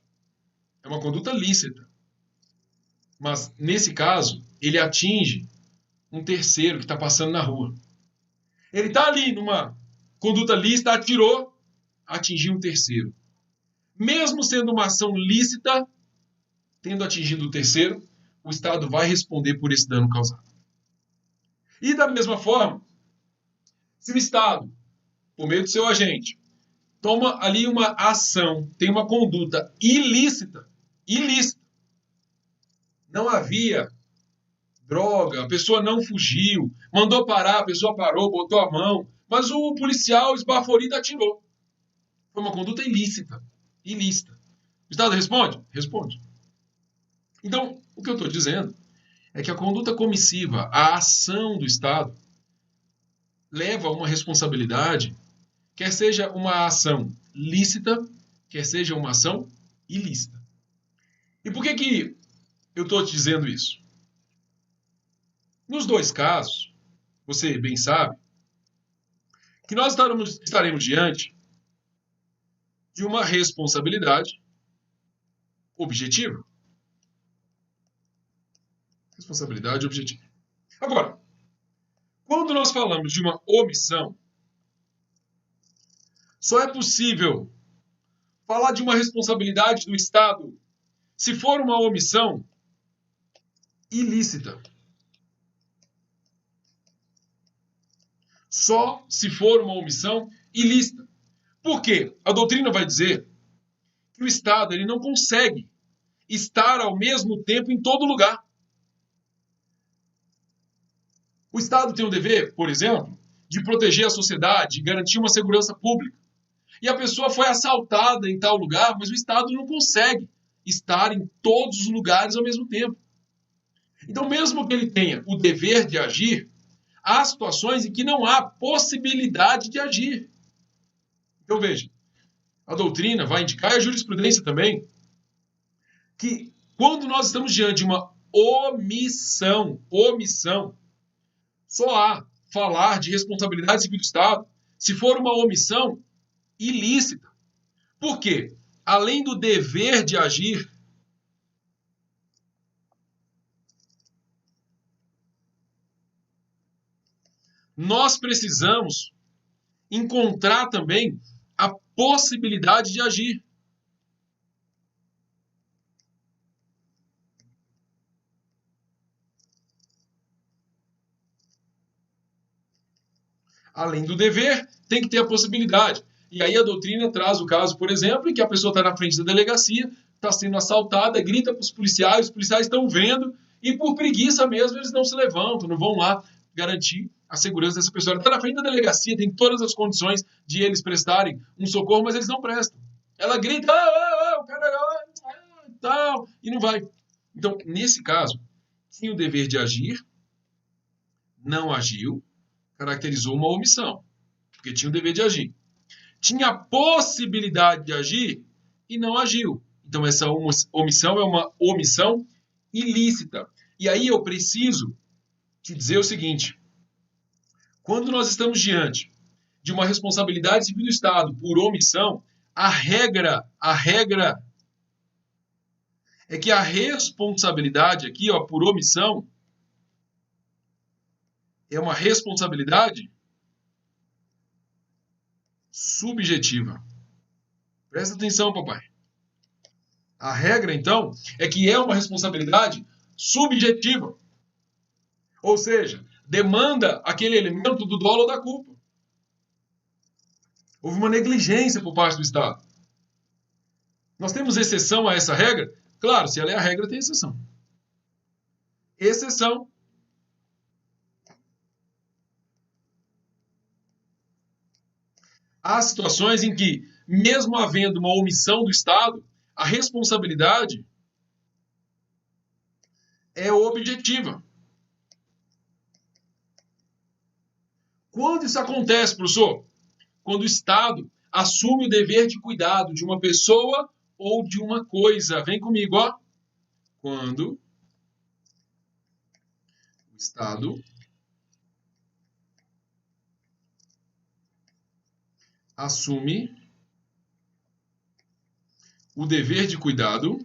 É uma conduta lícita. Mas, nesse caso, ele atinge um terceiro que está passando na rua. Ele está ali numa conduta lícita, atirou, atingiu um terceiro. Mesmo sendo uma ação lícita, tendo atingido o terceiro, o Estado vai responder por esse dano causado. E da mesma forma, se o Estado, por meio do seu agente, toma ali uma ação, tem uma conduta ilícita, não havia droga, a pessoa não fugiu, mandou parar, a pessoa parou, botou a mão, mas o policial esbaforido atirou. Foi uma conduta ilícita. O Estado responde? Responde. Então, o que eu estou dizendo é que a conduta comissiva, a ação do Estado, leva a uma responsabilidade, quer seja uma ação lícita, quer seja uma ação ilícita. E por que eu estou te dizendo isso? Nos dois casos, você bem sabe, que nós estaremos diante de uma responsabilidade objetiva. Responsabilidade objetiva. Agora, quando nós falamos de uma omissão, só é possível falar de uma responsabilidade do Estado se for uma omissão ilícita. Só se for uma omissão ilícita. Por quê? A doutrina vai dizer que o Estado ele não consegue estar ao mesmo tempo em todo lugar. O Estado tem o dever, por exemplo, de proteger a sociedade, de garantir uma segurança pública. E a pessoa foi assaltada em tal lugar, mas o Estado não consegue estar em todos os lugares ao mesmo tempo. Então, mesmo que ele tenha o dever de agir, há situações em que não há possibilidade de agir. Então, veja, a doutrina vai indicar, e a jurisprudência também, que quando nós estamos diante de uma omissão, só há falar de responsabilidade civil do Estado se for uma omissão ilícita. Por quê? além do dever de agir, nós precisamos encontrar também a possibilidade de agir. Além do dever, tem que ter a possibilidade. E aí a doutrina traz o caso, por exemplo, em que a pessoa está na frente da delegacia, está sendo assaltada, grita para os policiais estão vendo, e por preguiça mesmo eles não se levantam, não vão lá garantir a segurança dessa pessoa. Ela está na frente da delegacia, tem todas as condições de eles prestarem um socorro, mas eles não prestam. Ela grita, o cara tal, e não vai. Então, nesse caso, tinha o dever de agir, não agiu, caracterizou uma omissão, porque tinha o dever de agir. Tinha a possibilidade de agir e não agiu. Então, essa omissão é uma omissão ilícita. E aí eu preciso te dizer o seguinte: quando nós estamos diante de uma responsabilidade civil do Estado por omissão, a regra é que a responsabilidade aqui, por omissão, é uma responsabilidade subjetiva. Presta atenção, papai. A regra, então, é que é uma responsabilidade subjetiva. Ou seja, demanda aquele elemento do dolo ou da culpa. Houve uma negligência por parte do Estado. Nós temos exceção a essa regra? Claro, se ela é a regra, tem exceção. Exceção. Há situações em que, mesmo havendo uma omissão do Estado, a responsabilidade é objetiva. Quando isso acontece, professor? Quando o Estado assume o dever de cuidado de uma pessoa ou de uma coisa. Vem comigo, ó. Quando o Estado assume o dever de cuidado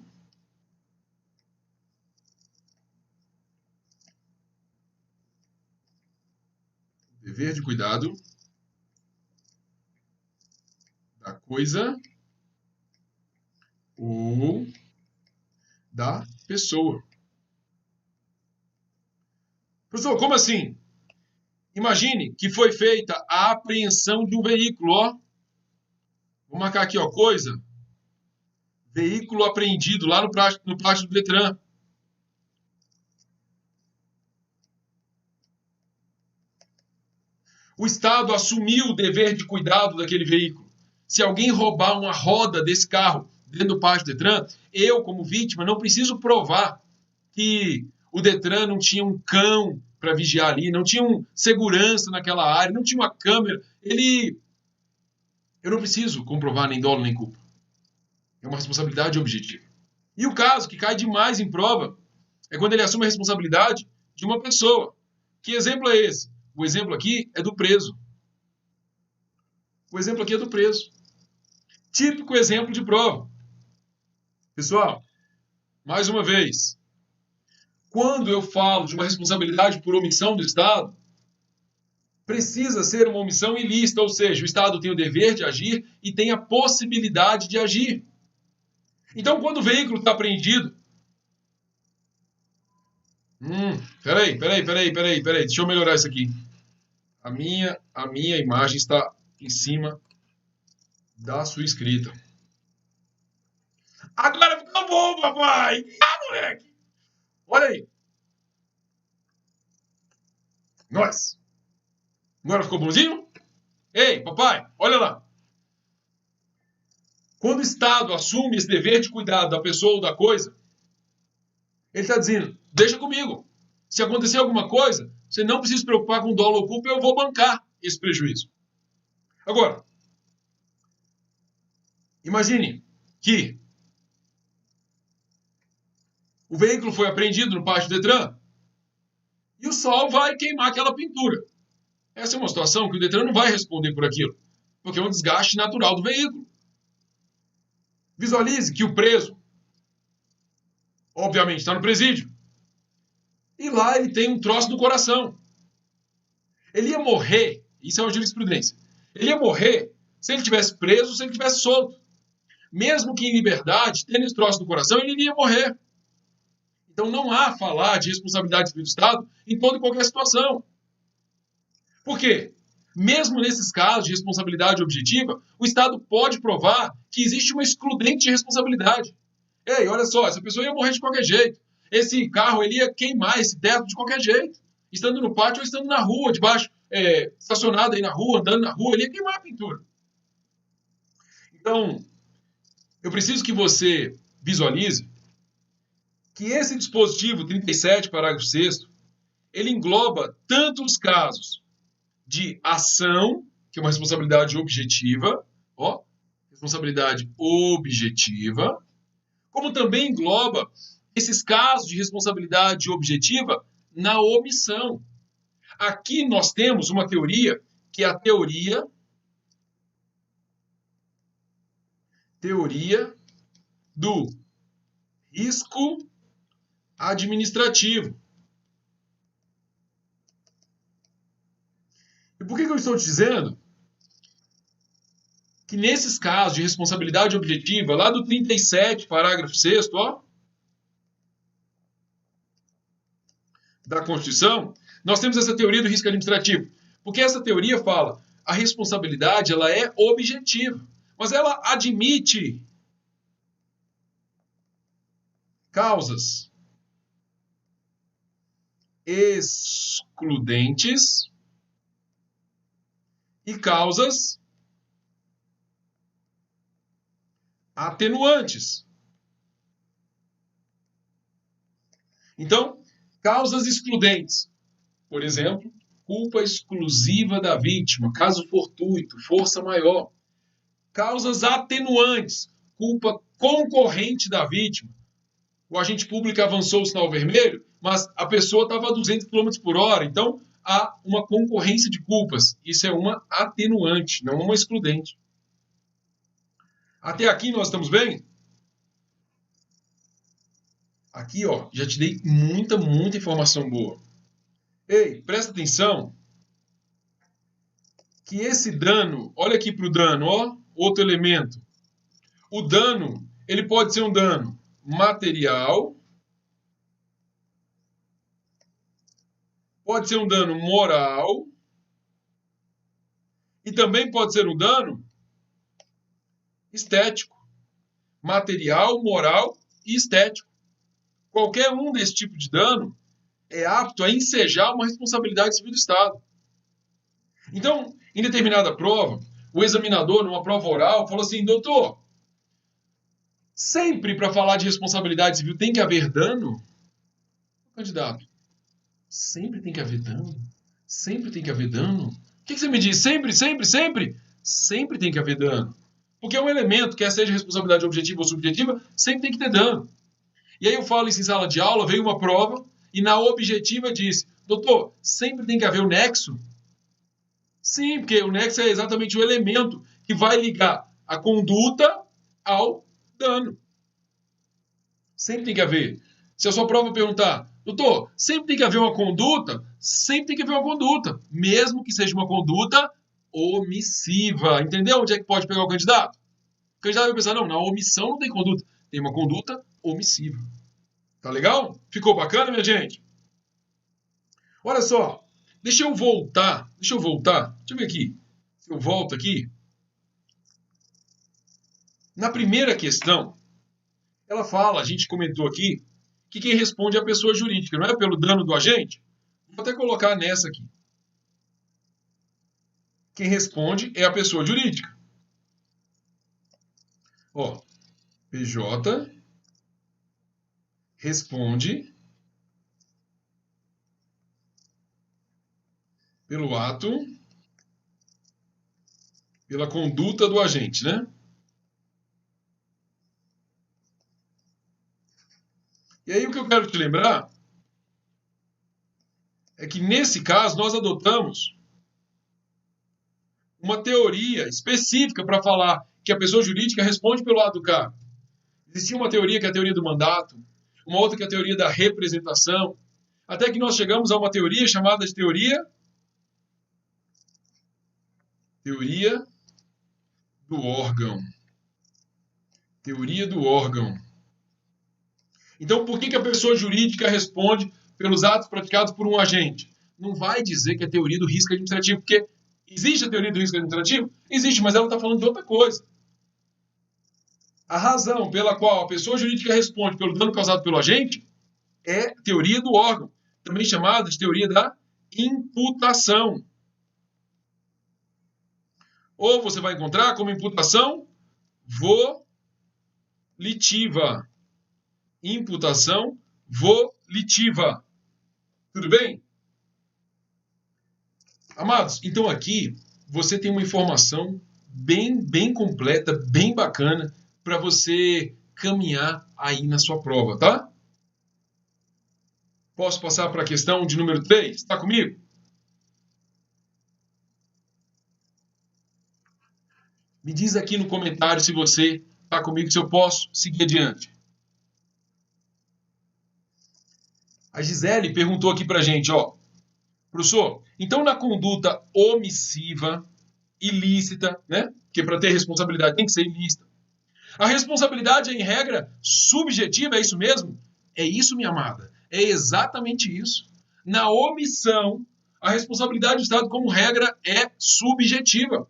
da coisa ou da pessoa. Professor, como assim? Imagine que foi feita a apreensão de um veículo, ó. Vou marcar aqui, ó, coisa. Veículo apreendido lá no pátio do Detran. O Estado assumiu o dever de cuidado daquele veículo. Se alguém roubar uma roda desse carro dentro do pátio do Detran, eu, como vítima, não preciso provar que o Detran não tinha um cão para vigiar ali, não tinha um segurança naquela área, não tinha uma câmera. Eu não preciso comprovar nem dolo nem culpa. É uma responsabilidade objetiva. E o caso que cai demais em prova é quando ele assume a responsabilidade de uma pessoa. Que exemplo é esse? O exemplo aqui é do preso. O exemplo aqui é do preso. Típico exemplo de prova. Pessoal, mais uma vez, quando eu falo de uma responsabilidade por omissão do Estado, precisa ser uma omissão ilícita, ou seja, o Estado tem o dever de agir e tem a possibilidade de agir. Então, quando o veículo está apreendido... Peraí. Deixa eu melhorar isso aqui. A minha imagem está em cima da sua escrita. Agora ficou bom, papai! Moleque! Olha aí. Nós. Agora ficou bonzinho? Ei, papai, olha lá. Quando o Estado assume esse dever de cuidado da pessoa ou da coisa, ele está dizendo, deixa comigo. Se acontecer alguma coisa, você não precisa se preocupar com dolo ou culpa, eu vou bancar esse prejuízo. Agora, imagine que o veículo foi apreendido no pátio do Detran e o sol vai queimar aquela pintura. Essa é uma situação que o Detran não vai responder por aquilo, porque é um desgaste natural do veículo. Visualize que o preso, obviamente, está no presídio. E lá ele tem um troço no coração. Ele ia morrer, isso é uma jurisprudência, ele ia morrer se ele tivesse preso ou se ele tivesse solto. Mesmo que em liberdade, tendo esse troço no coração, ele iria morrer. Então não há falar de responsabilidade civil do Estado em toda e qualquer situação. Por quê? Mesmo nesses casos de responsabilidade objetiva, o Estado pode provar que existe uma excludente de responsabilidade. Ei, olha só, essa pessoa ia morrer de qualquer jeito. Esse carro ele ia queimar esse teto de qualquer jeito. Estando no pátio ou estando na rua, debaixo, estacionado aí na rua, andando na rua, ele ia queimar a pintura. Então, eu preciso que você visualize que esse dispositivo 37, parágrafo 6º, ele engloba tanto os casos de ação, que é uma responsabilidade objetiva, responsabilidade objetiva, como também engloba esses casos de responsabilidade objetiva na omissão. Aqui nós temos uma teoria, que é a teoria do risco administrativo. E por que eu estou te dizendo que nesses casos de responsabilidade objetiva, lá do 37, parágrafo 6º, da Constituição, nós temos essa teoria do risco administrativo. Porque essa teoria fala, a responsabilidade ela é objetiva, mas ela admite causas excludentes e causas atenuantes. Então, causas excludentes, por exemplo, culpa exclusiva da vítima, caso fortuito, força maior. Causas atenuantes, culpa concorrente da vítima. O agente público avançou o sinal vermelho, mas a pessoa estava a 200 km por hora, então há uma concorrência de culpas. Isso é uma atenuante, não uma excludente. Até aqui nós estamos bem? Aqui, já te dei muita informação boa. Ei, presta atenção que esse dano, olha aqui para o dano, outro elemento. O dano, ele pode ser um dano material, pode ser um dano moral e também pode ser um dano estético. Material, moral e estético. Qualquer um desse tipo de dano é apto a ensejar uma responsabilidade civil do Estado. Então, em determinada prova, o examinador, numa prova oral, falou assim, doutor, sempre para falar de responsabilidade civil tem que haver dano? Candidato, sempre tem que haver dano? Sempre tem que haver dano? O que você me diz? Sempre? Sempre tem que haver dano. Porque é um elemento, quer seja responsabilidade objetiva ou subjetiva, sempre tem que ter dano. E aí eu falo isso em sala de aula, veio uma prova, e na objetiva disse, doutor, sempre tem que haver o nexo? Sim, porque o nexo é exatamente o elemento que vai ligar a conduta ao dano. Sempre tem que haver. Se a sua prova perguntar, doutor, sempre tem que haver uma conduta? Sempre tem que haver uma conduta, mesmo que seja uma conduta omissiva. Entendeu onde é que pode pegar o candidato? O candidato vai pensar, não, na omissão não tem conduta. Tem uma conduta omissiva. Tá legal? Ficou bacana, minha gente? Olha só. Deixa eu voltar. Deixa eu ver aqui. Se eu volto aqui. Na primeira questão, ela fala, a gente comentou aqui, que quem responde é a pessoa jurídica, não é pelo dano do agente? Vou até colocar nessa aqui. Quem responde é a pessoa jurídica. PJ responde pelo ato, pela conduta do agente, né? E aí o que eu quero te lembrar é que nesse caso nós adotamos uma teoria específica para falar que a pessoa jurídica responde pelo lado do cá. Existia uma teoria que é a teoria do mandato, uma outra que é a teoria da representação, até que nós chegamos a uma teoria chamada de teoria do órgão. Teoria do órgão. Então, por que a pessoa jurídica responde pelos atos praticados por um agente? Não vai dizer que é a teoria do risco administrativo, porque existe a teoria do risco administrativo? Existe, mas ela está falando de outra coisa. A razão pela qual a pessoa jurídica responde pelo dano causado pelo agente é a teoria do órgão, também chamada de teoria da imputação. Ou você vai encontrar como imputação volitiva. Imputação volitiva. Tudo bem? Amados, então aqui você tem uma informação bem completa, bem bacana, para você caminhar aí na sua prova, tá? Posso passar para a questão de número 3? Está comigo? Me diz aqui no comentário se você está comigo, se eu posso seguir adiante. A Gisele perguntou aqui para a gente, ó. Professor, então na conduta omissiva, ilícita, né? Porque para ter responsabilidade tem que ser ilícita. A responsabilidade é, em regra, subjetiva, é isso mesmo? É isso, minha amada. É exatamente isso. Na omissão, a responsabilidade do Estado, como regra, é subjetiva.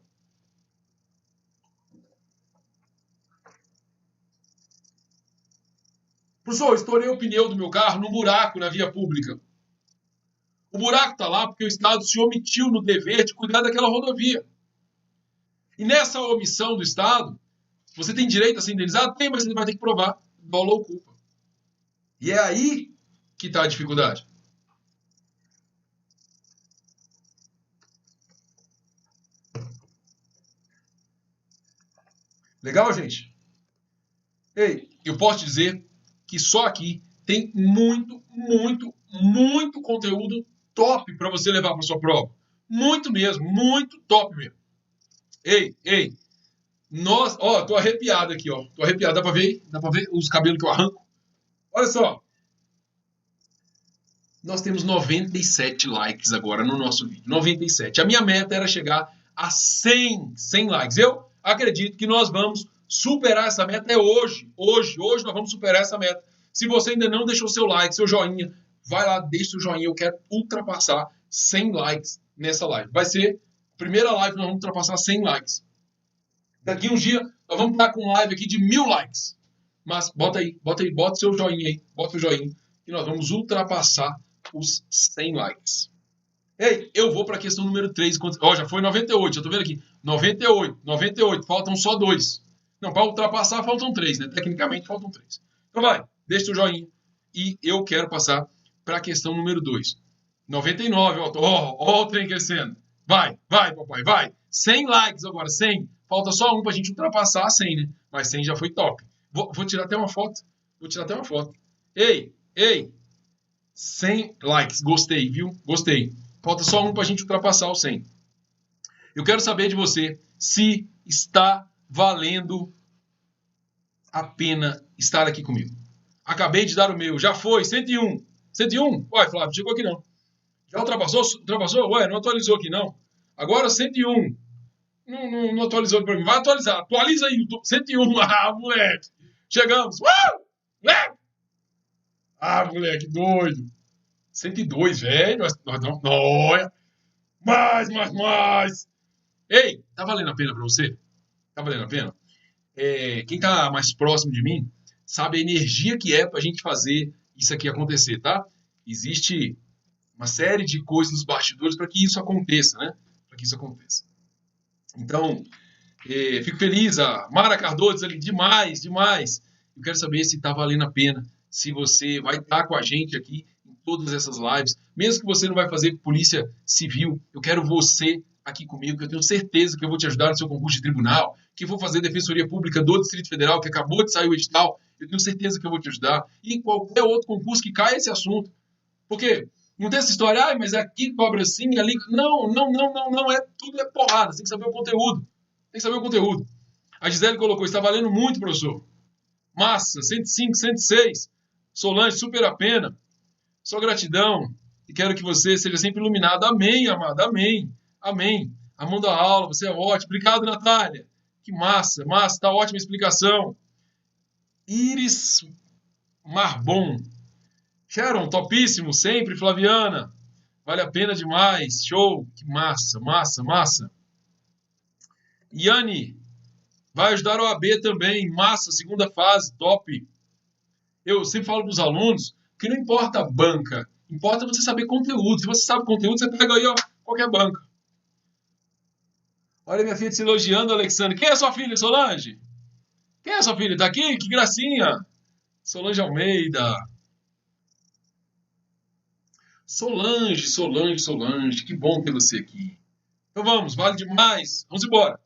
Professor, eu estourei o pneu do meu carro num buraco na via pública. O buraco está lá porque o Estado se omitiu no dever de cuidar daquela rodovia. E nessa omissão do Estado, você tem direito a ser indenizado? Tem, mas você vai ter que provar dolo ou culpa. E é aí que está a dificuldade. Legal, gente? Ei, eu posso dizer que só aqui tem muito conteúdo top para você levar para sua prova. Muito mesmo, muito top mesmo. Ei, nós, ó, tô arrepiado aqui, ó. Tô arrepiado, dá para ver? Dá para ver os cabelos que eu arranco? Olha só. Nós temos 97 likes agora no nosso vídeo. 97. A minha meta era chegar a 100 likes. Eu acredito que nós vamos superar essa meta hoje. Hoje nós vamos superar essa meta. Se você ainda não deixou seu like, seu joinha, vai lá, deixa seu joinha. Eu quero ultrapassar 100 likes nessa live. Vai ser a primeira live que nós vamos ultrapassar 100 likes. Daqui uns dias, nós vamos estar com uma live aqui de 1000 likes. Mas bota seu joinha aí. Bota o joinha. E nós vamos ultrapassar os 100 likes. Ei, eu vou para a questão número 3. Ó, já foi 98. Já estou vendo aqui. 98. Faltam só 2. Não, para ultrapassar faltam 3, né? Tecnicamente faltam 3. Então vai, deixa o joinha. E eu quero passar para a questão número 2. 99, ó o trem crescendo. Vai, papai, vai. 100 likes agora, 100. Falta só um para a gente ultrapassar 100, né? Mas 100 já foi top. Vou tirar até uma foto. Ei. 100 likes. Gostei, viu? Gostei. Falta só um para a gente ultrapassar o 100. Eu quero saber de você se está valendo a pena estar aqui comigo. Acabei de dar o meu. Já foi. 101. 101? Ué, Flávio, chegou aqui não. Já ultrapassou? Ué, não atualizou aqui não. Agora 101. Não atualizou para mim. Vai atualizar. Atualiza aí. 101. Ah, moleque. Chegamos. Moleque. Ah, moleque, doido. 102, velho. Olha. Mais. Ei, tá valendo a pena para você? Tá valendo a pena? Quem tá mais próximo de mim sabe a energia que é pra gente fazer isso aqui acontecer, tá? Existe uma série de coisas nos bastidores para que isso aconteça, né? Para que isso aconteça. Então, fico feliz. A Mara Cardoso ali, demais. Eu quero saber se tá valendo a pena, se você vai estar com a gente aqui em todas essas lives. Mesmo que você não vai fazer polícia civil, eu quero você aqui comigo, que eu tenho certeza que eu vou te ajudar no seu concurso de tribunal, que vou fazer Defensoria Pública do Distrito Federal, que acabou de sair o edital, eu tenho certeza que eu vou te ajudar. E em qualquer outro concurso que caia esse assunto. Porque não tem essa história, mas aqui cobra assim, ali... Não, tudo é porrada, você tem que saber o conteúdo. A Gisele colocou, está valendo muito, professor. Massa, 105, 106. Solange, super a pena. Só gratidão. E quero que você seja sempre iluminado. Amém, amada. Amém. Amém. Amando a aula, você é ótimo. Obrigado, Natália. Que massa, massa. Tá ótima a explicação. Iris Marbon. Sharon, topíssimo. Sempre, Flaviana. Vale a pena demais. Show. Que massa, massa, massa. Yane. Vai ajudar o AB também. Massa, segunda fase. Top. Eu sempre falo para os alunos que não importa a banca. Importa você saber conteúdo. Se você sabe conteúdo, você pega aí, ó, qualquer banca. Olha minha filha te elogiando, Alexandre. Quem é sua filha, Solange? Quem é sua filha? Tá aqui? Que gracinha. Solange Almeida. Solange, Solange, Solange. Que bom ter você aqui. Então vamos, vale demais. Vamos embora.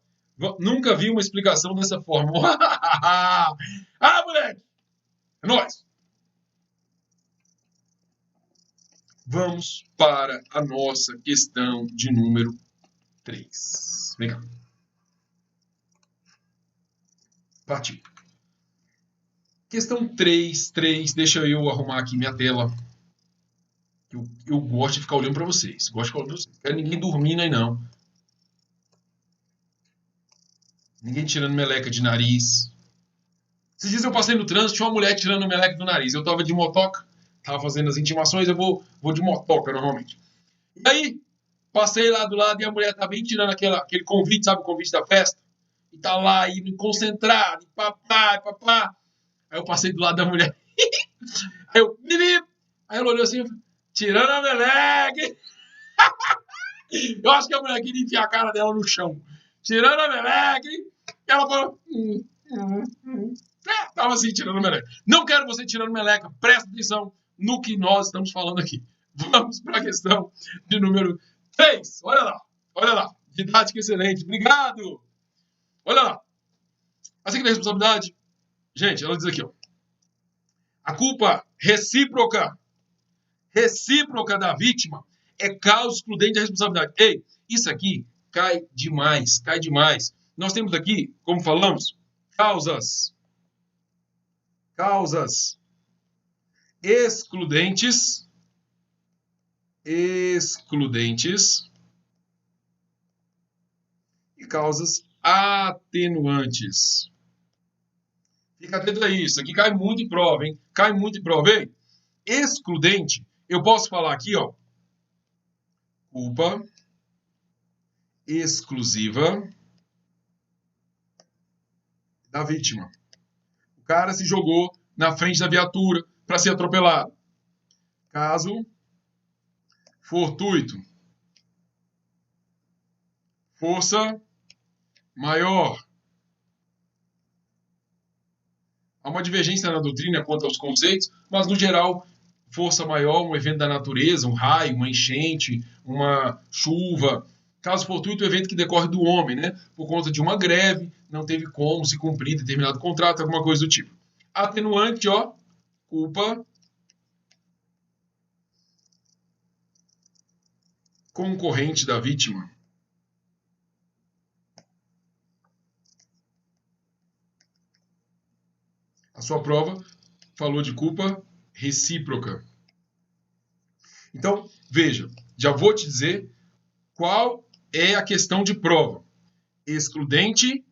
Nunca vi uma explicação dessa forma. Ah, moleque! É nóis! Vamos para a nossa questão de número 3. Vem cá. Partiu. Questão 3. Deixa eu arrumar aqui minha tela. Eu gosto de ficar olhando para vocês. Gosto de ficar olhando para vocês. Não quero ninguém dormindo aí, não. Ninguém tirando meleca de nariz. Esses dias eu passei no trânsito, tinha uma mulher tirando meleca do nariz. Eu tava de motoca, tava fazendo as intimações, eu vou de motoca normalmente. E aí, passei lá do lado e a mulher tá bem tirando aquele convite, sabe o convite da festa? E tá lá, e concentrado, e papá. Aí eu passei do lado da mulher. Aí eu, bibi. Aí ela olhou assim, tirando a meleca. Eu acho que a mulher queria enfiar a cara dela no chão. Tirando a meleca. E ela falou... Tava assim, tirando meleca. Não quero você tirando meleca. Presta atenção no que nós estamos falando aqui. Vamos para a questão de número 3. Olha lá. Didática excelente. Obrigado. Olha lá. Assim que a responsabilidade. Gente, ela diz aqui, ó. A culpa recíproca da vítima é causa excludente da responsabilidade. Ei, isso aqui cai demais. Nós temos aqui, como falamos, causas excludentes e causas atenuantes. Fica atento a isso. Aqui cai muito em prova, hein? Hein? Excludente, eu posso falar aqui, ó. Culpa exclusiva da vítima. O cara se jogou na frente da viatura para ser atropelado. Caso fortuito. Força maior. Há uma divergência na doutrina quanto aos conceitos, mas, no geral, força maior, um evento da natureza, um raio, uma enchente, uma chuva. Caso fortuito, o evento que decorre do homem, né? Por conta de uma greve, não teve como se cumprir determinado contrato, alguma coisa do tipo. Atenuante, ó, culpa concorrente da vítima. A sua prova falou de culpa recíproca. Então, veja, já vou te dizer qual é a questão de prova. Excludente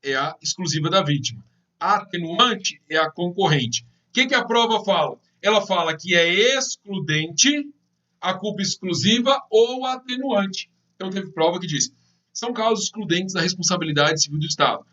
é a exclusiva da vítima. Atenuante é a concorrente. O que a prova fala? Ela fala que é excludente a culpa exclusiva ou atenuante. Então, teve prova que diz: são causas excludentes da responsabilidade civil do Estado.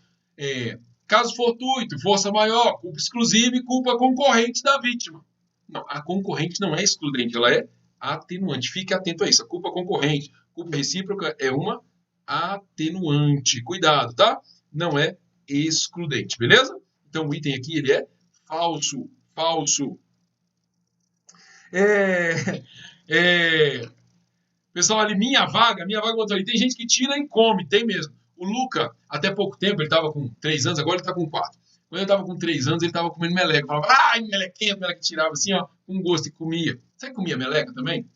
Caso fortuito, força maior, culpa exclusiva e culpa concorrente da vítima. Não, a concorrente não é excludente, ela é atenuante. Fique atento a isso. A culpa concorrente, culpa recíproca é uma atenuante. Cuidado, tá? Não é excludente, beleza? Então o item aqui ele é falso. Pessoal, ali, minha vaga botou ali. Tem gente que tira e come, tem mesmo. O Luca, até pouco tempo, ele estava com 3 anos, agora ele está com 4. Quando ele estava com 3 anos, ele estava comendo meleca. Falava, ai, melequinha, meleca, tirava assim, ó, com gosto e comia. Você comia meleca também?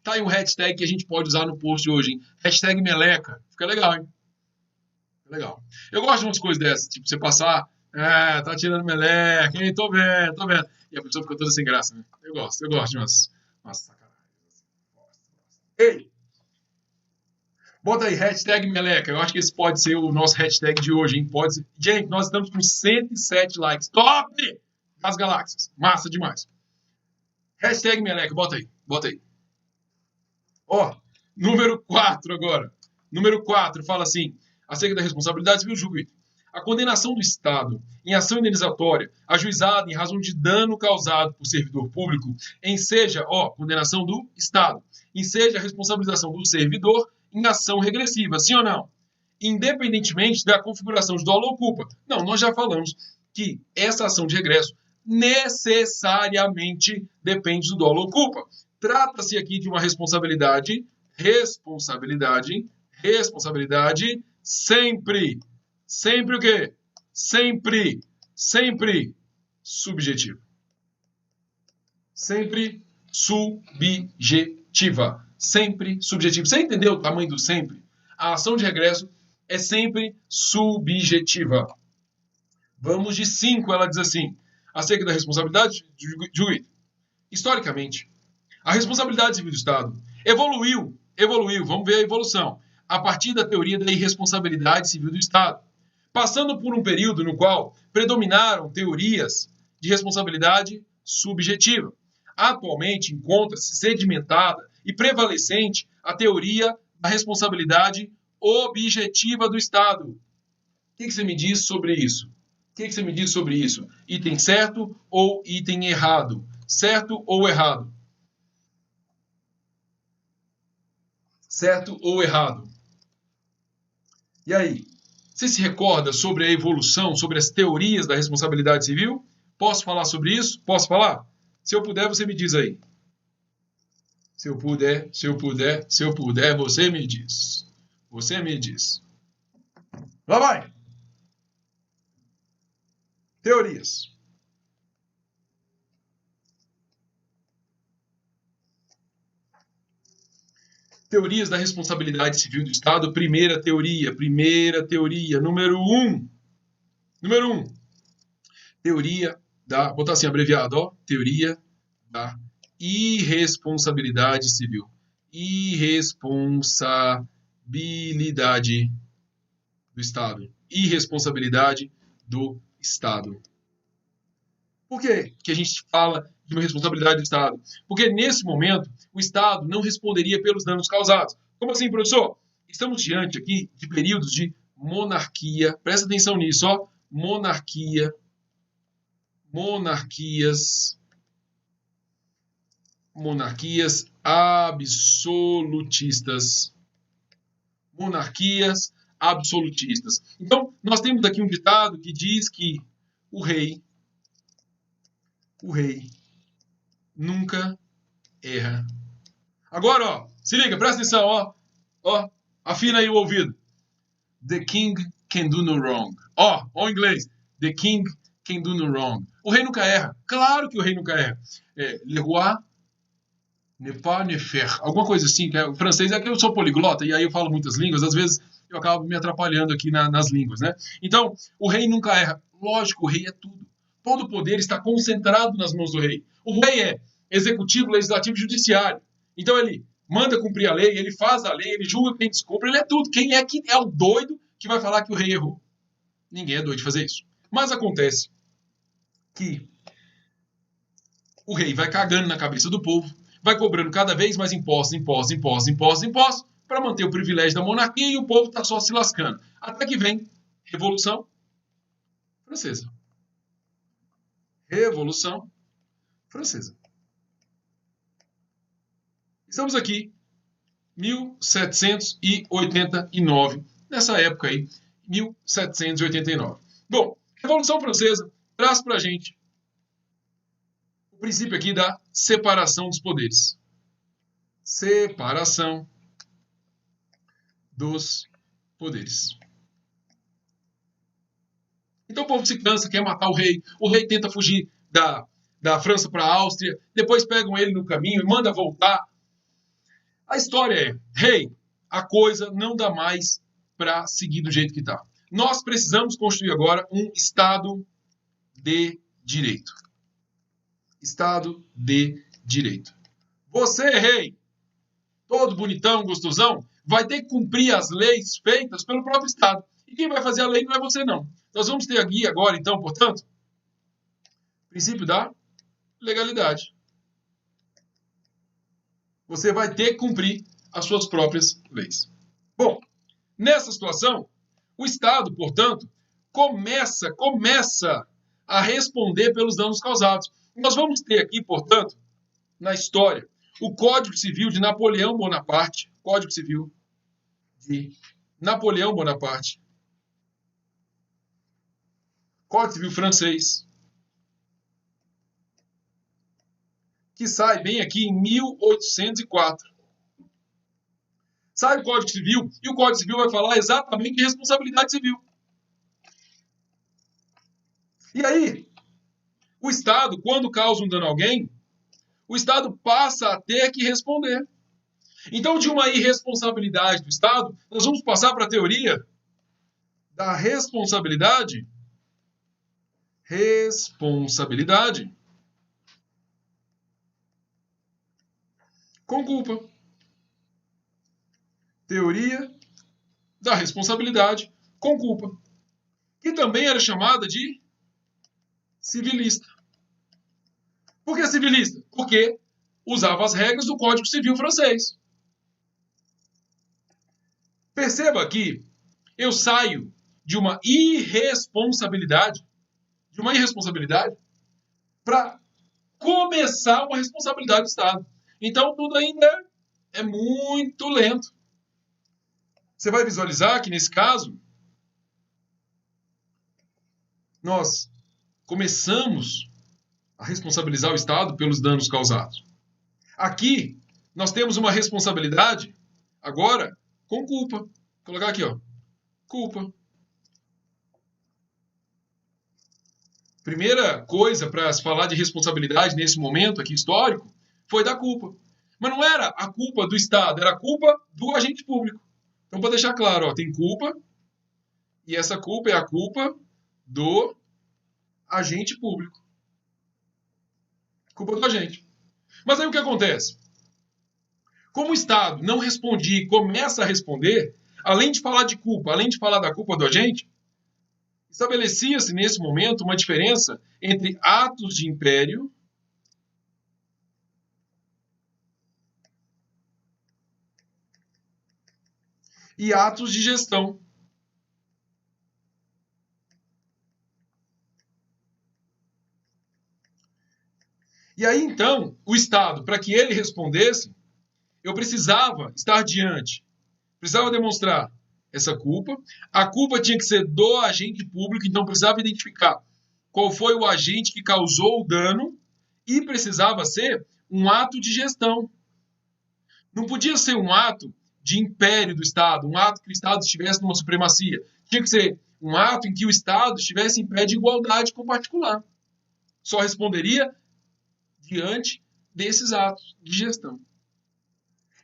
Tá aí um hashtag que a gente pode usar no post de hoje, hein? Hashtag meleca. Fica legal, hein? Legal. Eu gosto de umas coisas dessas, tipo, você passar Tá tirando meleca, hein? Tô vendo, tô vendo. E a pessoa fica toda sem graça, né? Eu gosto de umas sacanagens. Ei, bota aí, hashtag meleca. Eu acho que esse pode ser o nosso hashtag de hoje, hein? Pode ser. Gente, nós estamos com 107 likes. Top das galáxias. Massa demais. Hashtag meleca, bota aí, bota aí. Ó, número 4 agora. Número 4 fala assim, acerca da responsabilidade civil jurídica. A condenação do Estado em ação indenizatória ajuizada em razão de dano causado por servidor público, enseja, condenação do Estado, enseja a responsabilização do servidor em ação regressiva, sim ou não? Independentemente da configuração de dolo ou culpa. Não, nós já falamos que essa ação de regresso necessariamente depende do dolo ou culpa. Trata-se aqui de uma responsabilidade sempre. Sempre o quê? Sempre subjetiva. Sempre subjetiva. Sempre subjetiva. Você entendeu o tamanho do sempre? A ação de regresso é sempre subjetiva. Vamos de 5, ela diz assim, acerca da responsabilidade jurídica. Historicamente, a responsabilidade civil do Estado evoluiu, vamos ver a evolução, a partir da teoria da irresponsabilidade civil do Estado, passando por um período no qual predominaram teorias de responsabilidade subjetiva. Atualmente encontra-se sedimentada e prevalecente a teoria da responsabilidade objetiva do Estado. O que você me diz sobre isso? Item certo ou item errado? Certo ou errado? Certo ou errado? E aí? Você se recorda sobre a evolução, sobre as teorias da responsabilidade civil? Posso falar sobre isso? Posso falar? Se eu puder, você me diz aí. Se eu puder, você me diz. Você me diz. Lá vai! Teorias. Teorias da responsabilidade civil do Estado, primeira teoria, número 1. Teoria da, botar assim abreviado, teoria da irresponsabilidade civil. Irresponsabilidade do Estado. Irresponsabilidade do Estado. Por que a gente fala de uma responsabilidade do Estado? Porque nesse momento o Estado não responderia pelos danos causados. Como assim, professor? Estamos diante aqui de períodos de monarquia. Presta atenção nisso, monarquias absolutistas. Monarquias absolutistas. Então, nós temos aqui um ditado que diz que o rei nunca erra. Agora, se liga, presta atenção, afina aí o ouvido. The king can do no wrong. Ó, inglês. The king can do no wrong. O rei nunca erra. Claro que o rei nunca erra. Le roi ne pas ne faire. Alguma coisa assim, que o francês é que eu sou poliglota, e aí eu falo muitas línguas, às vezes eu acabo me atrapalhando aqui nas línguas, né? Então, o rei nunca erra. Lógico, o rei é tudo. Todo o poder está concentrado nas mãos do rei. O rei é executivo, legislativo e judiciário. Então ele manda cumprir a lei, ele faz a lei, ele julga quem descumpre, ele é tudo. Quem é que é o doido que vai falar que o rei errou? Ninguém é doido de fazer isso. Mas acontece que o rei vai cagando na cabeça do povo, vai cobrando cada vez mais impostos, para manter o privilégio da monarquia e o povo está só se lascando. Até que vem Revolução Francesa. Revolução Francesa. Estamos aqui, 1789, nessa época aí, 1789. Bom, Revolução Francesa traz para a gente o princípio aqui da separação dos poderes. Separação dos poderes. Então o povo se cansa, quer matar o rei tenta fugir da França para a Áustria, depois pegam ele no caminho e manda voltar. A história é, a coisa não dá mais para seguir do jeito que está. nós precisamos construir agora um Estado de direito. Estado de direito. Você, rei, todo bonitão, gostosão, vai ter que cumprir as leis feitas pelo próprio Estado. E quem vai fazer a lei não é você, não. Nós vamos ter aqui agora, então, portanto, princípio da legalidade. Você vai ter que cumprir as suas próprias leis. Bom, nessa situação, o Estado, portanto, começa a responder pelos danos causados. Nós vamos ter aqui, portanto, na história, o Código Civil de Napoleão Bonaparte, Código Civil de Napoleão Bonaparte, Código Civil francês, que sai bem aqui em 1804. Sai o Código Civil, e o Código Civil vai falar exatamente de responsabilidade civil. E aí, o Estado, quando causa um dano a alguém, o Estado passa a ter que responder. Então, de uma irresponsabilidade do Estado, nós vamos passar para a teoria da responsabilidade. Responsabilidade com culpa. Teoria da responsabilidade com culpa. Que também era chamada de civilista. Por que civilista? Porque usava as regras do Código Civil francês. Perceba que eu saio de uma irresponsabilidade, para começar uma responsabilidade do Estado. Então, tudo ainda é muito lento. Você vai visualizar que, nesse caso, nós começamos a responsabilizar o Estado pelos danos causados. Aqui, nós temos uma responsabilidade, agora, com culpa. Vou colocar aqui, ó, culpa. Primeira coisa para se falar de responsabilidade nesse momento aqui histórico foi da culpa. Mas não era a culpa do Estado, era a culpa do agente público. Então, para deixar claro, ó, tem culpa, e essa culpa é a culpa do agente público. Culpa do agente. Mas aí o que acontece? Como o Estado não respondia e começa a responder, além de falar de culpa, além de falar da culpa do agente, estabelecia-se nesse momento uma diferença entre atos de império e atos de gestão. E aí, então, o Estado, para que ele respondesse, eu precisava estar diante, precisava demonstrar essa culpa. A culpa tinha que ser do agente público, então precisava identificar qual foi o agente que causou o dano e precisava ser um ato de gestão. Não podia ser um ato de império do Estado, um ato que o Estado estivesse numa supremacia. Tinha que ser um ato em que o Estado estivesse em pé de igualdade com o particular. Só responderia diante desses atos de gestão.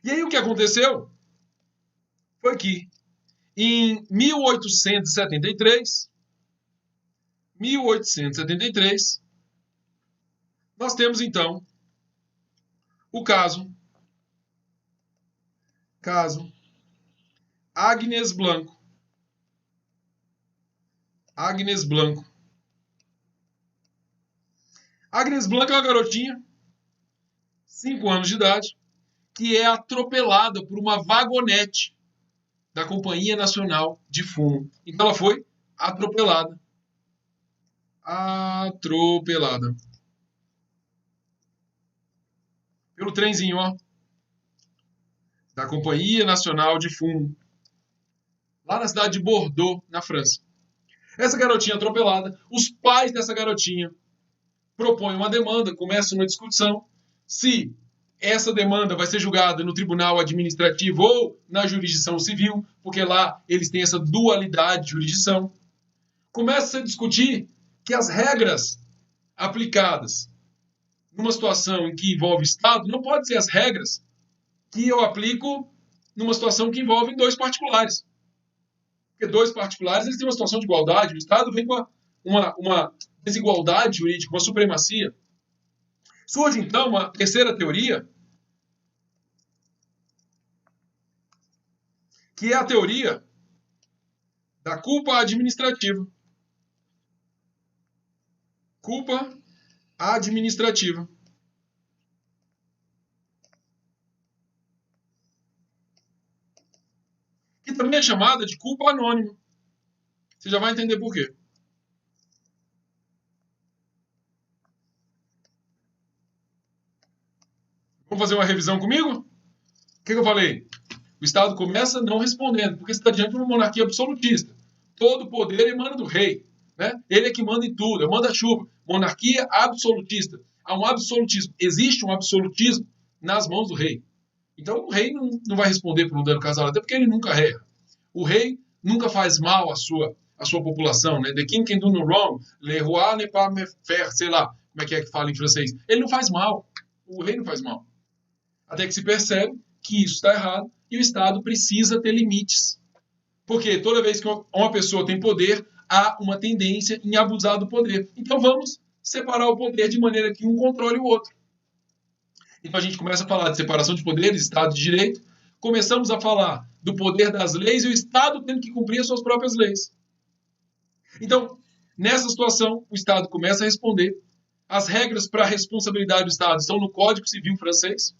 E aí o que aconteceu foi que em 1873, nós temos então o caso Agnes Blanco. Agnes Blanco é uma garotinha, 5 anos de idade, que é atropelada por uma vagonete da Companhia Nacional de Fumo. Então ela foi atropelada. Pelo trenzinho, ó, da Companhia Nacional de Fumo, lá na cidade de Bordeaux, na França. Essa garotinha atropelada, os pais dessa garotinha propõem uma demanda, começa uma discussão se essa demanda vai ser julgada no tribunal administrativo ou na jurisdição civil, porque lá eles têm essa dualidade de jurisdição. Começa a discutir que as regras aplicadas numa situação em que envolve Estado não podem ser as regras que eu aplico numa situação que envolve dois particulares. Porque dois particulares eles têm uma situação de igualdade, o Estado vem com uma desigualdade jurídica, uma supremacia. Surge, então, uma terceira teoria, que é a teoria da culpa administrativa. Culpa administrativa. Que também é chamada de culpa anônima. Você já vai entender por quê. Vamos fazer uma revisão comigo? O que eu falei? O Estado começa não respondendo, porque você está diante de uma monarquia absolutista. Todo o poder emana do rei. Né? Ele é que manda em tudo, é manda-chuva. Monarquia absolutista. Há um absolutismo. Existe um absolutismo nas mãos do rei. Então o rei não vai responder por um dano casal, até porque ele nunca erra. O rei nunca faz mal à sua população. Né? The king can do no wrong, le roi n'est pas me faire, sei lá como é que fala em francês. Ele não faz mal. O rei não faz mal. Até que se percebe que isso está errado e o Estado precisa ter limites. Porque toda vez que uma pessoa tem poder, há uma tendência em abusar do poder. Então vamos separar o poder de maneira que um controle o outro. Então a gente começa a falar de separação de poderes, Estado de Direito, começamos a falar do poder das leis e o Estado tendo que cumprir as suas próprias leis. Então, nessa situação, o Estado começa a responder. As regras para a responsabilidade do Estado estão no Código Civil francês,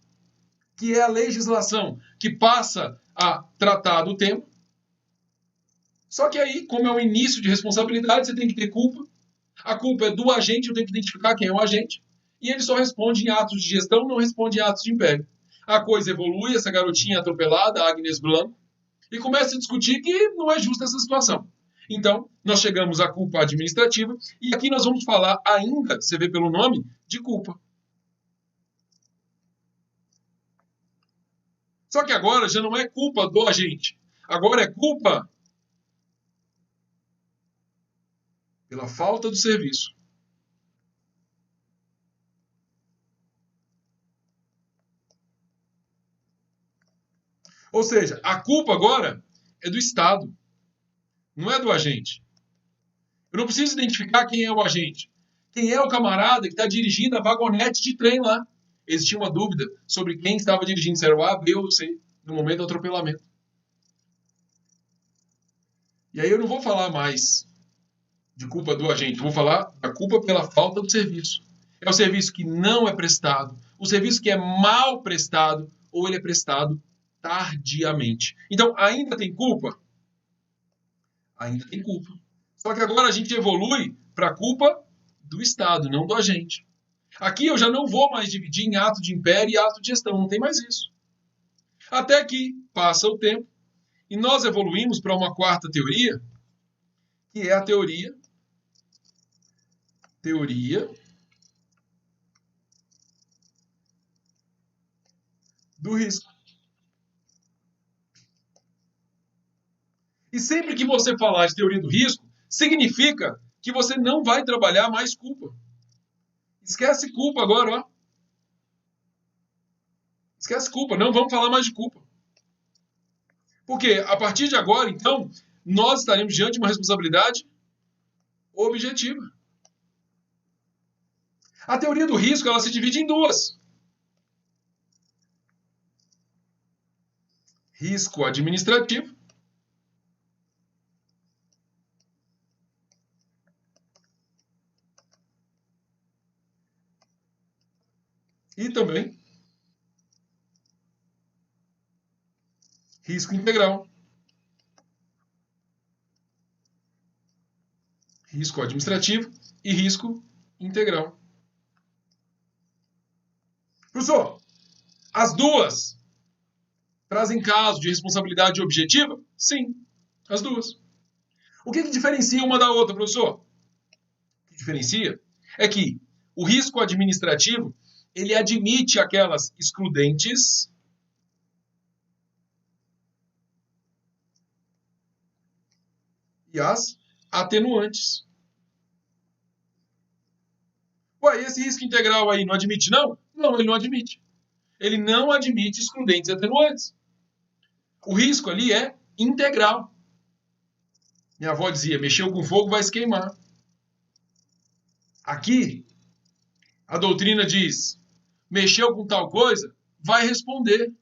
que é a legislação que passa a tratar do tema. Só que aí, como é um início de responsabilidade, você tem que ter culpa. A culpa é do agente, eu tenho que identificar quem é o agente. E ele só responde em atos de gestão, não responde em atos de império. A coisa evolui, essa garotinha atropelada, Agnes Blanco, e começa a discutir que não é justa essa situação. Então, nós chegamos à culpa administrativa, e aqui nós vamos falar ainda, você vê pelo nome, de culpa. Só que agora já não é culpa do agente. Agora é culpa pela falta do serviço. Ou seja, a culpa agora é do Estado, não é do agente. Eu não preciso identificar quem é o agente. Quem é o camarada que está dirigindo a vagonete de trem lá? Existia uma dúvida sobre quem estava dirigindo, se era o A, B ou C, no momento do atropelamento. E aí eu não vou falar mais de culpa do agente, vou falar da culpa pela falta do serviço. É o serviço que não é prestado, o serviço que é mal prestado, ou ele é prestado tardiamente. Então, ainda tem culpa? Ainda tem culpa. Só que agora a gente evolui para a culpa do Estado, não do agente. Aqui eu já não vou mais dividir em ato de império e ato de gestão, não tem mais isso. Até que passa o tempo e nós evoluímos para uma quarta teoria, que é a teoria do risco. E sempre que você falar de teoria do risco, significa que você não vai trabalhar mais culpa. Esquece culpa agora, ó. Esquece culpa, não vamos falar mais de culpa. Porque a partir de agora, então, nós estaremos diante de uma responsabilidade objetiva. A teoria do risco, ela se divide em duas. Risco administrativo e também risco integral. Risco administrativo e risco integral. Professor, as duas trazem caso de responsabilidade objetiva? Sim, as duas. O que diferencia uma da outra, professor? O que diferencia é que o risco administrativo ele admite aquelas excludentes e as atenuantes. Ué, esse risco integral aí não admite, não? Não, ele não admite. Ele não admite excludentes e atenuantes. O risco ali é integral. Minha avó dizia, mexeu com fogo, vai se queimar. Aqui, a doutrina diz, mexeu com tal coisa, vai responder.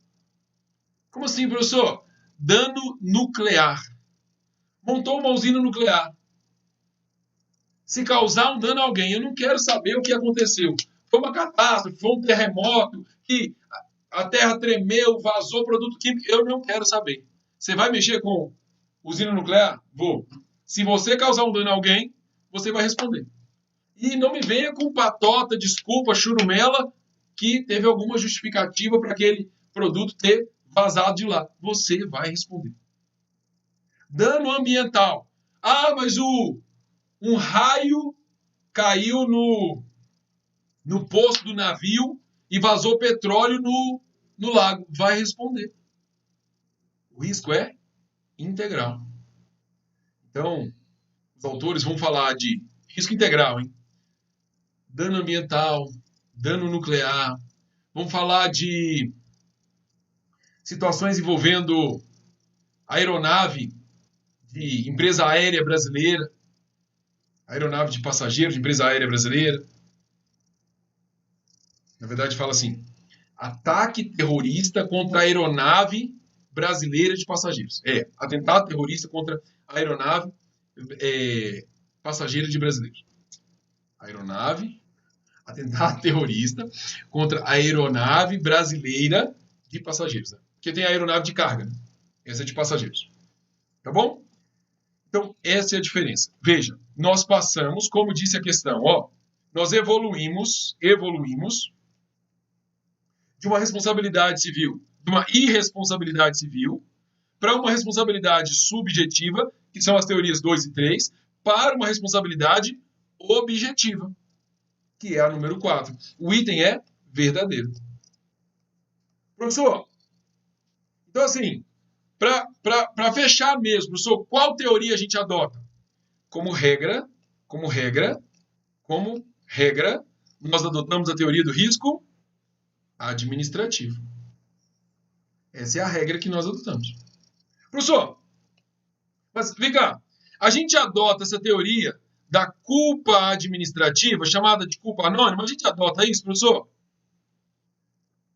Como assim, professor? Dano nuclear. Montou uma usina nuclear. Se causar um dano a alguém, eu não quero saber o que aconteceu. Foi uma catástrofe, foi um terremoto, que a terra tremeu, vazou produto químico. Eu não quero saber. Você vai mexer com usina nuclear? Vou. Se você causar um dano a alguém, você vai responder. E não me venha com patota, desculpa, churumela, que teve alguma justificativa para aquele produto ter vazado de lá. Você vai responder. Dano ambiental. Ah, mas um raio caiu no poço do navio e vazou petróleo no lago. Vai responder. O risco é integral. Então, os autores vão falar de risco integral, hein? Dano ambiental, dano nuclear. Vamos falar de situações envolvendo aeronave de empresa aérea brasileira, aeronave de passageiros de empresa aérea brasileira. Na verdade, fala assim: ataque terrorista contra a aeronave brasileira de passageiros. Atentado terrorista contra a aeronave passageira de brasileiros. Aeronave, atentado terrorista contra a aeronave brasileira de passageiros. Né? Porque tem a aeronave de carga, né? Essa é de passageiros. Tá bom? Então, essa é a diferença. Veja, nós passamos, como disse a questão, nós evoluímos de uma responsabilidade civil, de uma irresponsabilidade civil, para uma responsabilidade subjetiva, que são as teorias 2 e 3, para uma responsabilidade objetiva, que é a número 4. O item é verdadeiro. Professor, então assim, para fechar mesmo, professor, qual teoria a gente adota? Como regra, nós adotamos a teoria do risco administrativo. Essa é a regra que nós adotamos. Professor, mas vem cá, a gente adota essa teoria da culpa administrativa, chamada de culpa anônima, a gente adota isso, professor?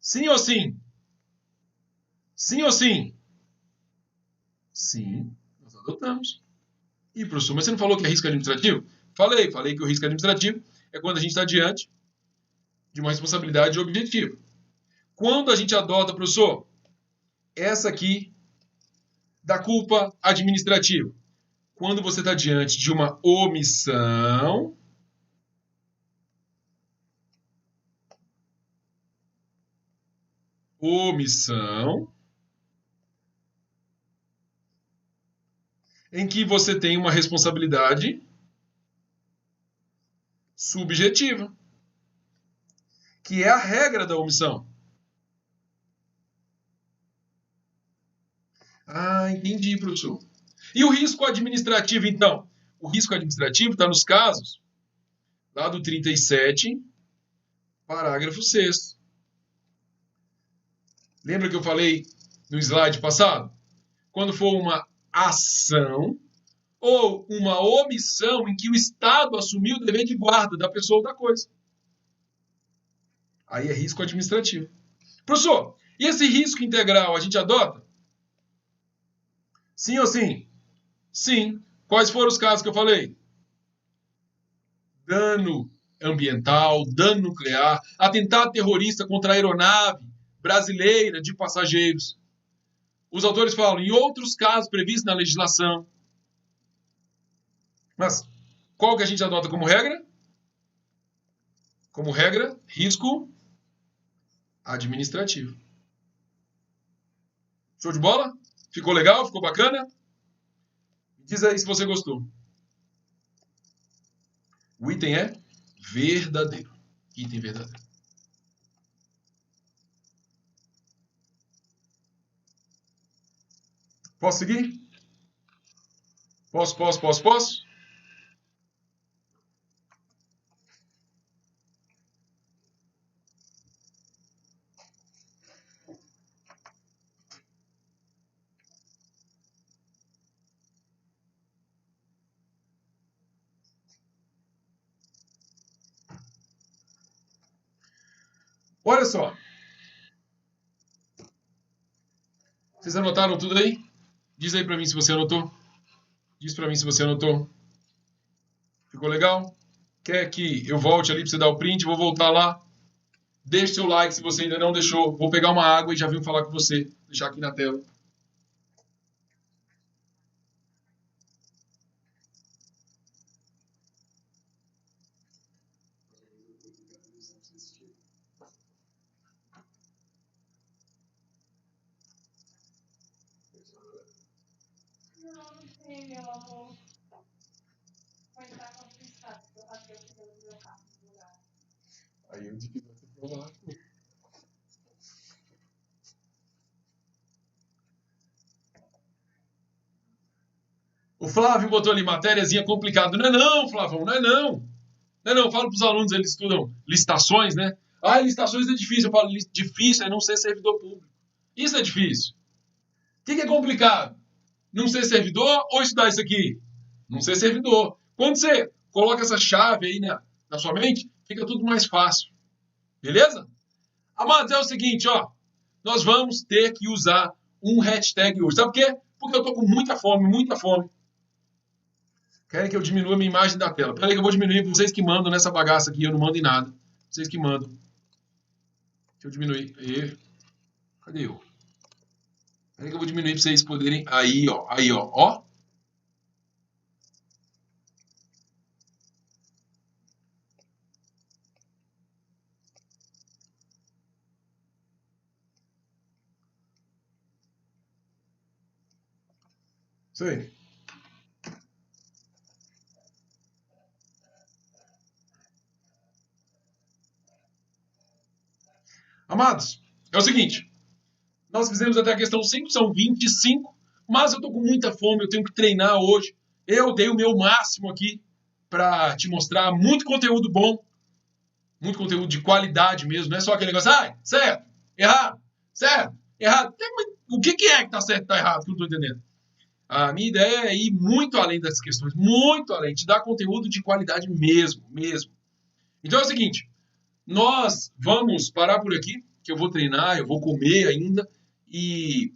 Sim ou sim? Sim ou sim? Sim, nós adotamos. E, professor, mas você não falou que é risco administrativo? Falei que o risco administrativo é quando a gente está diante de uma responsabilidade objetiva. Quando a gente adota, professor, essa aqui da culpa administrativa? Quando você está diante de uma omissão em que você tem uma responsabilidade subjetiva, que é a regra da omissão. Ah, entendi, professor. E o risco administrativo, então? O risco administrativo está nos casos lá do 37, parágrafo 6º. Lembra que eu falei no slide passado? Quando for uma ação ou uma omissão em que o Estado assumiu o dever de guarda da pessoa ou da coisa. Aí é risco administrativo. Professor, e esse risco integral a gente adota? Sim ou sim? Sim. Quais foram os casos que eu falei? Dano ambiental, dano nuclear, atentado terrorista contra a aeronave brasileira de passageiros. Os autores falam em outros casos previstos na legislação. Mas qual que a gente adota como regra? Como regra, risco administrativo. Show de bola? Ficou legal? Ficou bacana? Diz aí se você gostou. O item é verdadeiro. Item verdadeiro. Posso seguir? Posso? Olha só. Vocês anotaram tudo aí? Diz aí pra mim se você anotou. Diz pra mim se você anotou. Ficou legal? Quer que eu volte ali pra você dar o print? Vou voltar lá. Deixe seu like se você ainda não deixou. Vou pegar uma água e já vim falar com você. Vou deixar aqui na tela. Aí eu digo que você provar. O Flávio botou ali matériazinha complicada. Não é não, Flávio, não é não. Não é não, eu falo para os alunos, eles estudam licitações, né? Ah, licitações é difícil. Eu falo, difícil é não ser servidor público. Isso é difícil. O que é complicado? Não ser servidor ou estudar isso aqui? Não ser servidor. Quando você coloca essa chave aí na sua mente, fica tudo mais fácil. Beleza? Amados, é o seguinte, ó. Nós vamos ter que usar um hashtag hoje. Sabe por quê? Porque eu tô com muita fome, muita fome. Querem que eu diminua a minha imagem da tela. Peraí que eu vou diminuir, vocês que mandam nessa bagaça aqui, eu não mando em nada. Vocês que mandam. Deixa eu diminuir. Aí. Cadê eu? Peraí que eu vou diminuir pra vocês poderem... Aí, ó. Aí, ó. Ó. Isso aí. Amados, é o seguinte. Nós fizemos até a questão 5, são 25, mas eu tô com muita fome, eu tenho que treinar hoje. Eu dei o meu máximo aqui para te mostrar muito conteúdo bom, muito conteúdo de qualidade mesmo, não é só aquele negócio, certo, errado. O que é que tá certo e tá errado, que eu não tô entendendo. A minha ideia é ir muito além dessas questões, muito além, te dar conteúdo de qualidade mesmo. Então é o seguinte, nós vamos parar por aqui, que eu vou treinar, eu vou comer ainda, e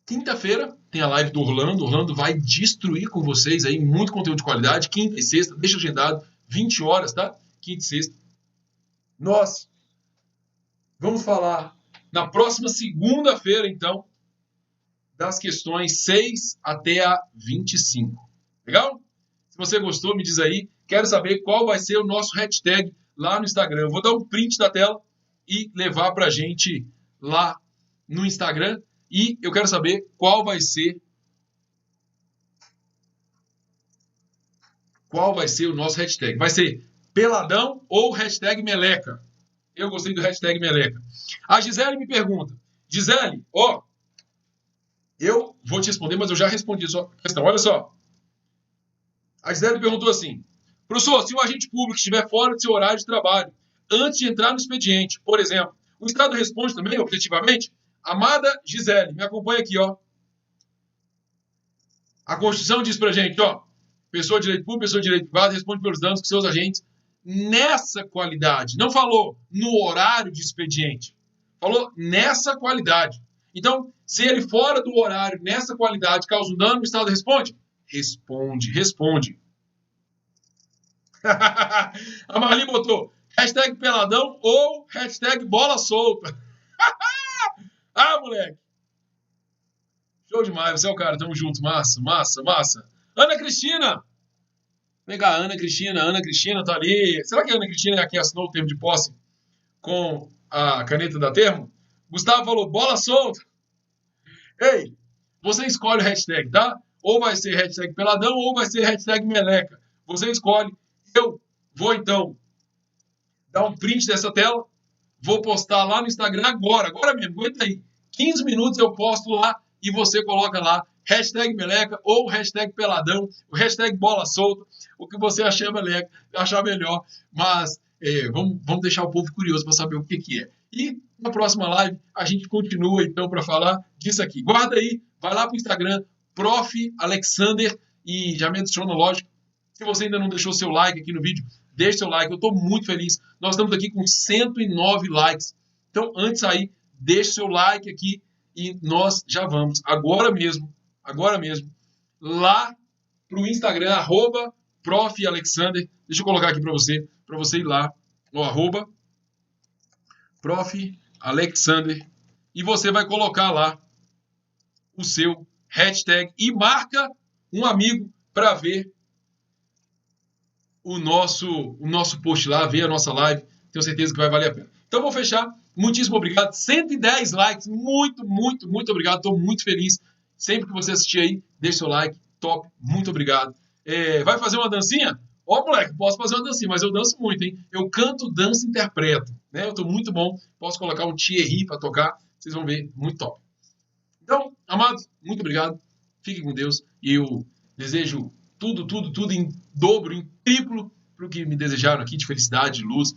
quinta-feira tem a live do Orlando. Orlando vai destruir com vocês aí muito conteúdo de qualidade. Quinta e sexta, deixa agendado, 20 horas, tá? Quinta e sexta. Nós vamos falar na próxima segunda-feira, então, das questões 6 até a 25. Legal? Se você gostou, me diz aí. Quero saber qual vai ser o nosso hashtag lá no Instagram. Eu vou dar um print da tela e levar pra gente lá no Instagram. E eu quero saber qual vai ser o nosso hashtag. Vai ser peladão ou hashtag meleca? Eu gostei do hashtag meleca. A Gisele me pergunta. Gisele, ó, eu vou te responder, mas eu já respondi a sua questão. Olha só. A Gisele perguntou assim. Professor, se o agente público estiver fora do seu horário de trabalho, antes de entrar no expediente, por exemplo, o Estado responde também, objetivamente? Amada Gisele, me acompanha aqui, ó. A Constituição diz pra gente, ó, pessoa de direito público, pessoa de direito privado, responde pelos danos que seus agentes nessa qualidade. Não falou no horário de expediente. Falou nessa qualidade. Então, se ele fora do horário, nessa qualidade, causa um dano, o Estado responde? Responde. A Marli botou hashtag peladão ou hashtag bola solta. Ah, moleque. Show demais, você é o cara, tamo junto, massa. Ana Cristina! Pegar a Ana Cristina tá ali. Será que a Ana Cristina é a que assinou o termo de posse com a caneta da termo? Gustavo falou, bola solta. Ei, você escolhe o hashtag, tá? Ou vai ser hashtag peladão ou vai ser hashtag meleca. Você escolhe. Eu vou, então, dar um print dessa tela. Vou postar lá no Instagram agora mesmo, aguenta aí. 15 minutos eu posto lá e você coloca lá hashtag meleca ou hashtag peladão, o hashtag bola solta, o que você achar melhor, mas vamos deixar o povo curioso para saber o que é. E na próxima live a gente continua então para falar disso aqui. Guarda aí, vai lá para o Instagram, Prof. Alexander, e já me adiciona, lógico. Se você ainda não deixou seu like aqui no vídeo, deixe seu like, eu estou muito feliz. Nós estamos aqui com 109 likes. Então, antes aí, deixe seu like aqui e nós já vamos, agora mesmo, lá para o Instagram, @ProfAlexander. Deixa eu colocar aqui para você ir lá, ó, @ProfAlexander. E você vai colocar lá o seu hashtag e marca um amigo para ver o nosso post lá, ver a nossa live. Tenho certeza que vai valer a pena. Então, vou fechar. Muitíssimo obrigado. 110 likes. Muito, muito, muito obrigado. Estou muito feliz. Sempre que você assistir aí, deixe seu like. Top. Muito obrigado. Vai fazer uma dancinha? Ó, moleque, posso fazer uma dancinha, mas eu danço muito, hein? Eu canto, danço e interpreto. Né? Eu estou muito bom. Posso colocar um Thierry para tocar. Vocês vão ver. Muito top. Então, amados, muito obrigado. Fiquem com Deus. E eu desejo tudo em dobro, em triplo, para o que me desejaram aqui, de felicidade, de luz.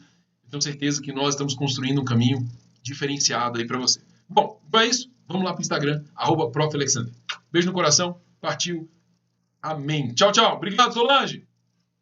Tenho certeza que nós estamos construindo um caminho diferenciado aí para você. Bom, então é isso. Vamos lá para o Instagram, @ProfAlexander. Beijo no coração. Partiu. Amém. Tchau, tchau. Obrigado, Solange.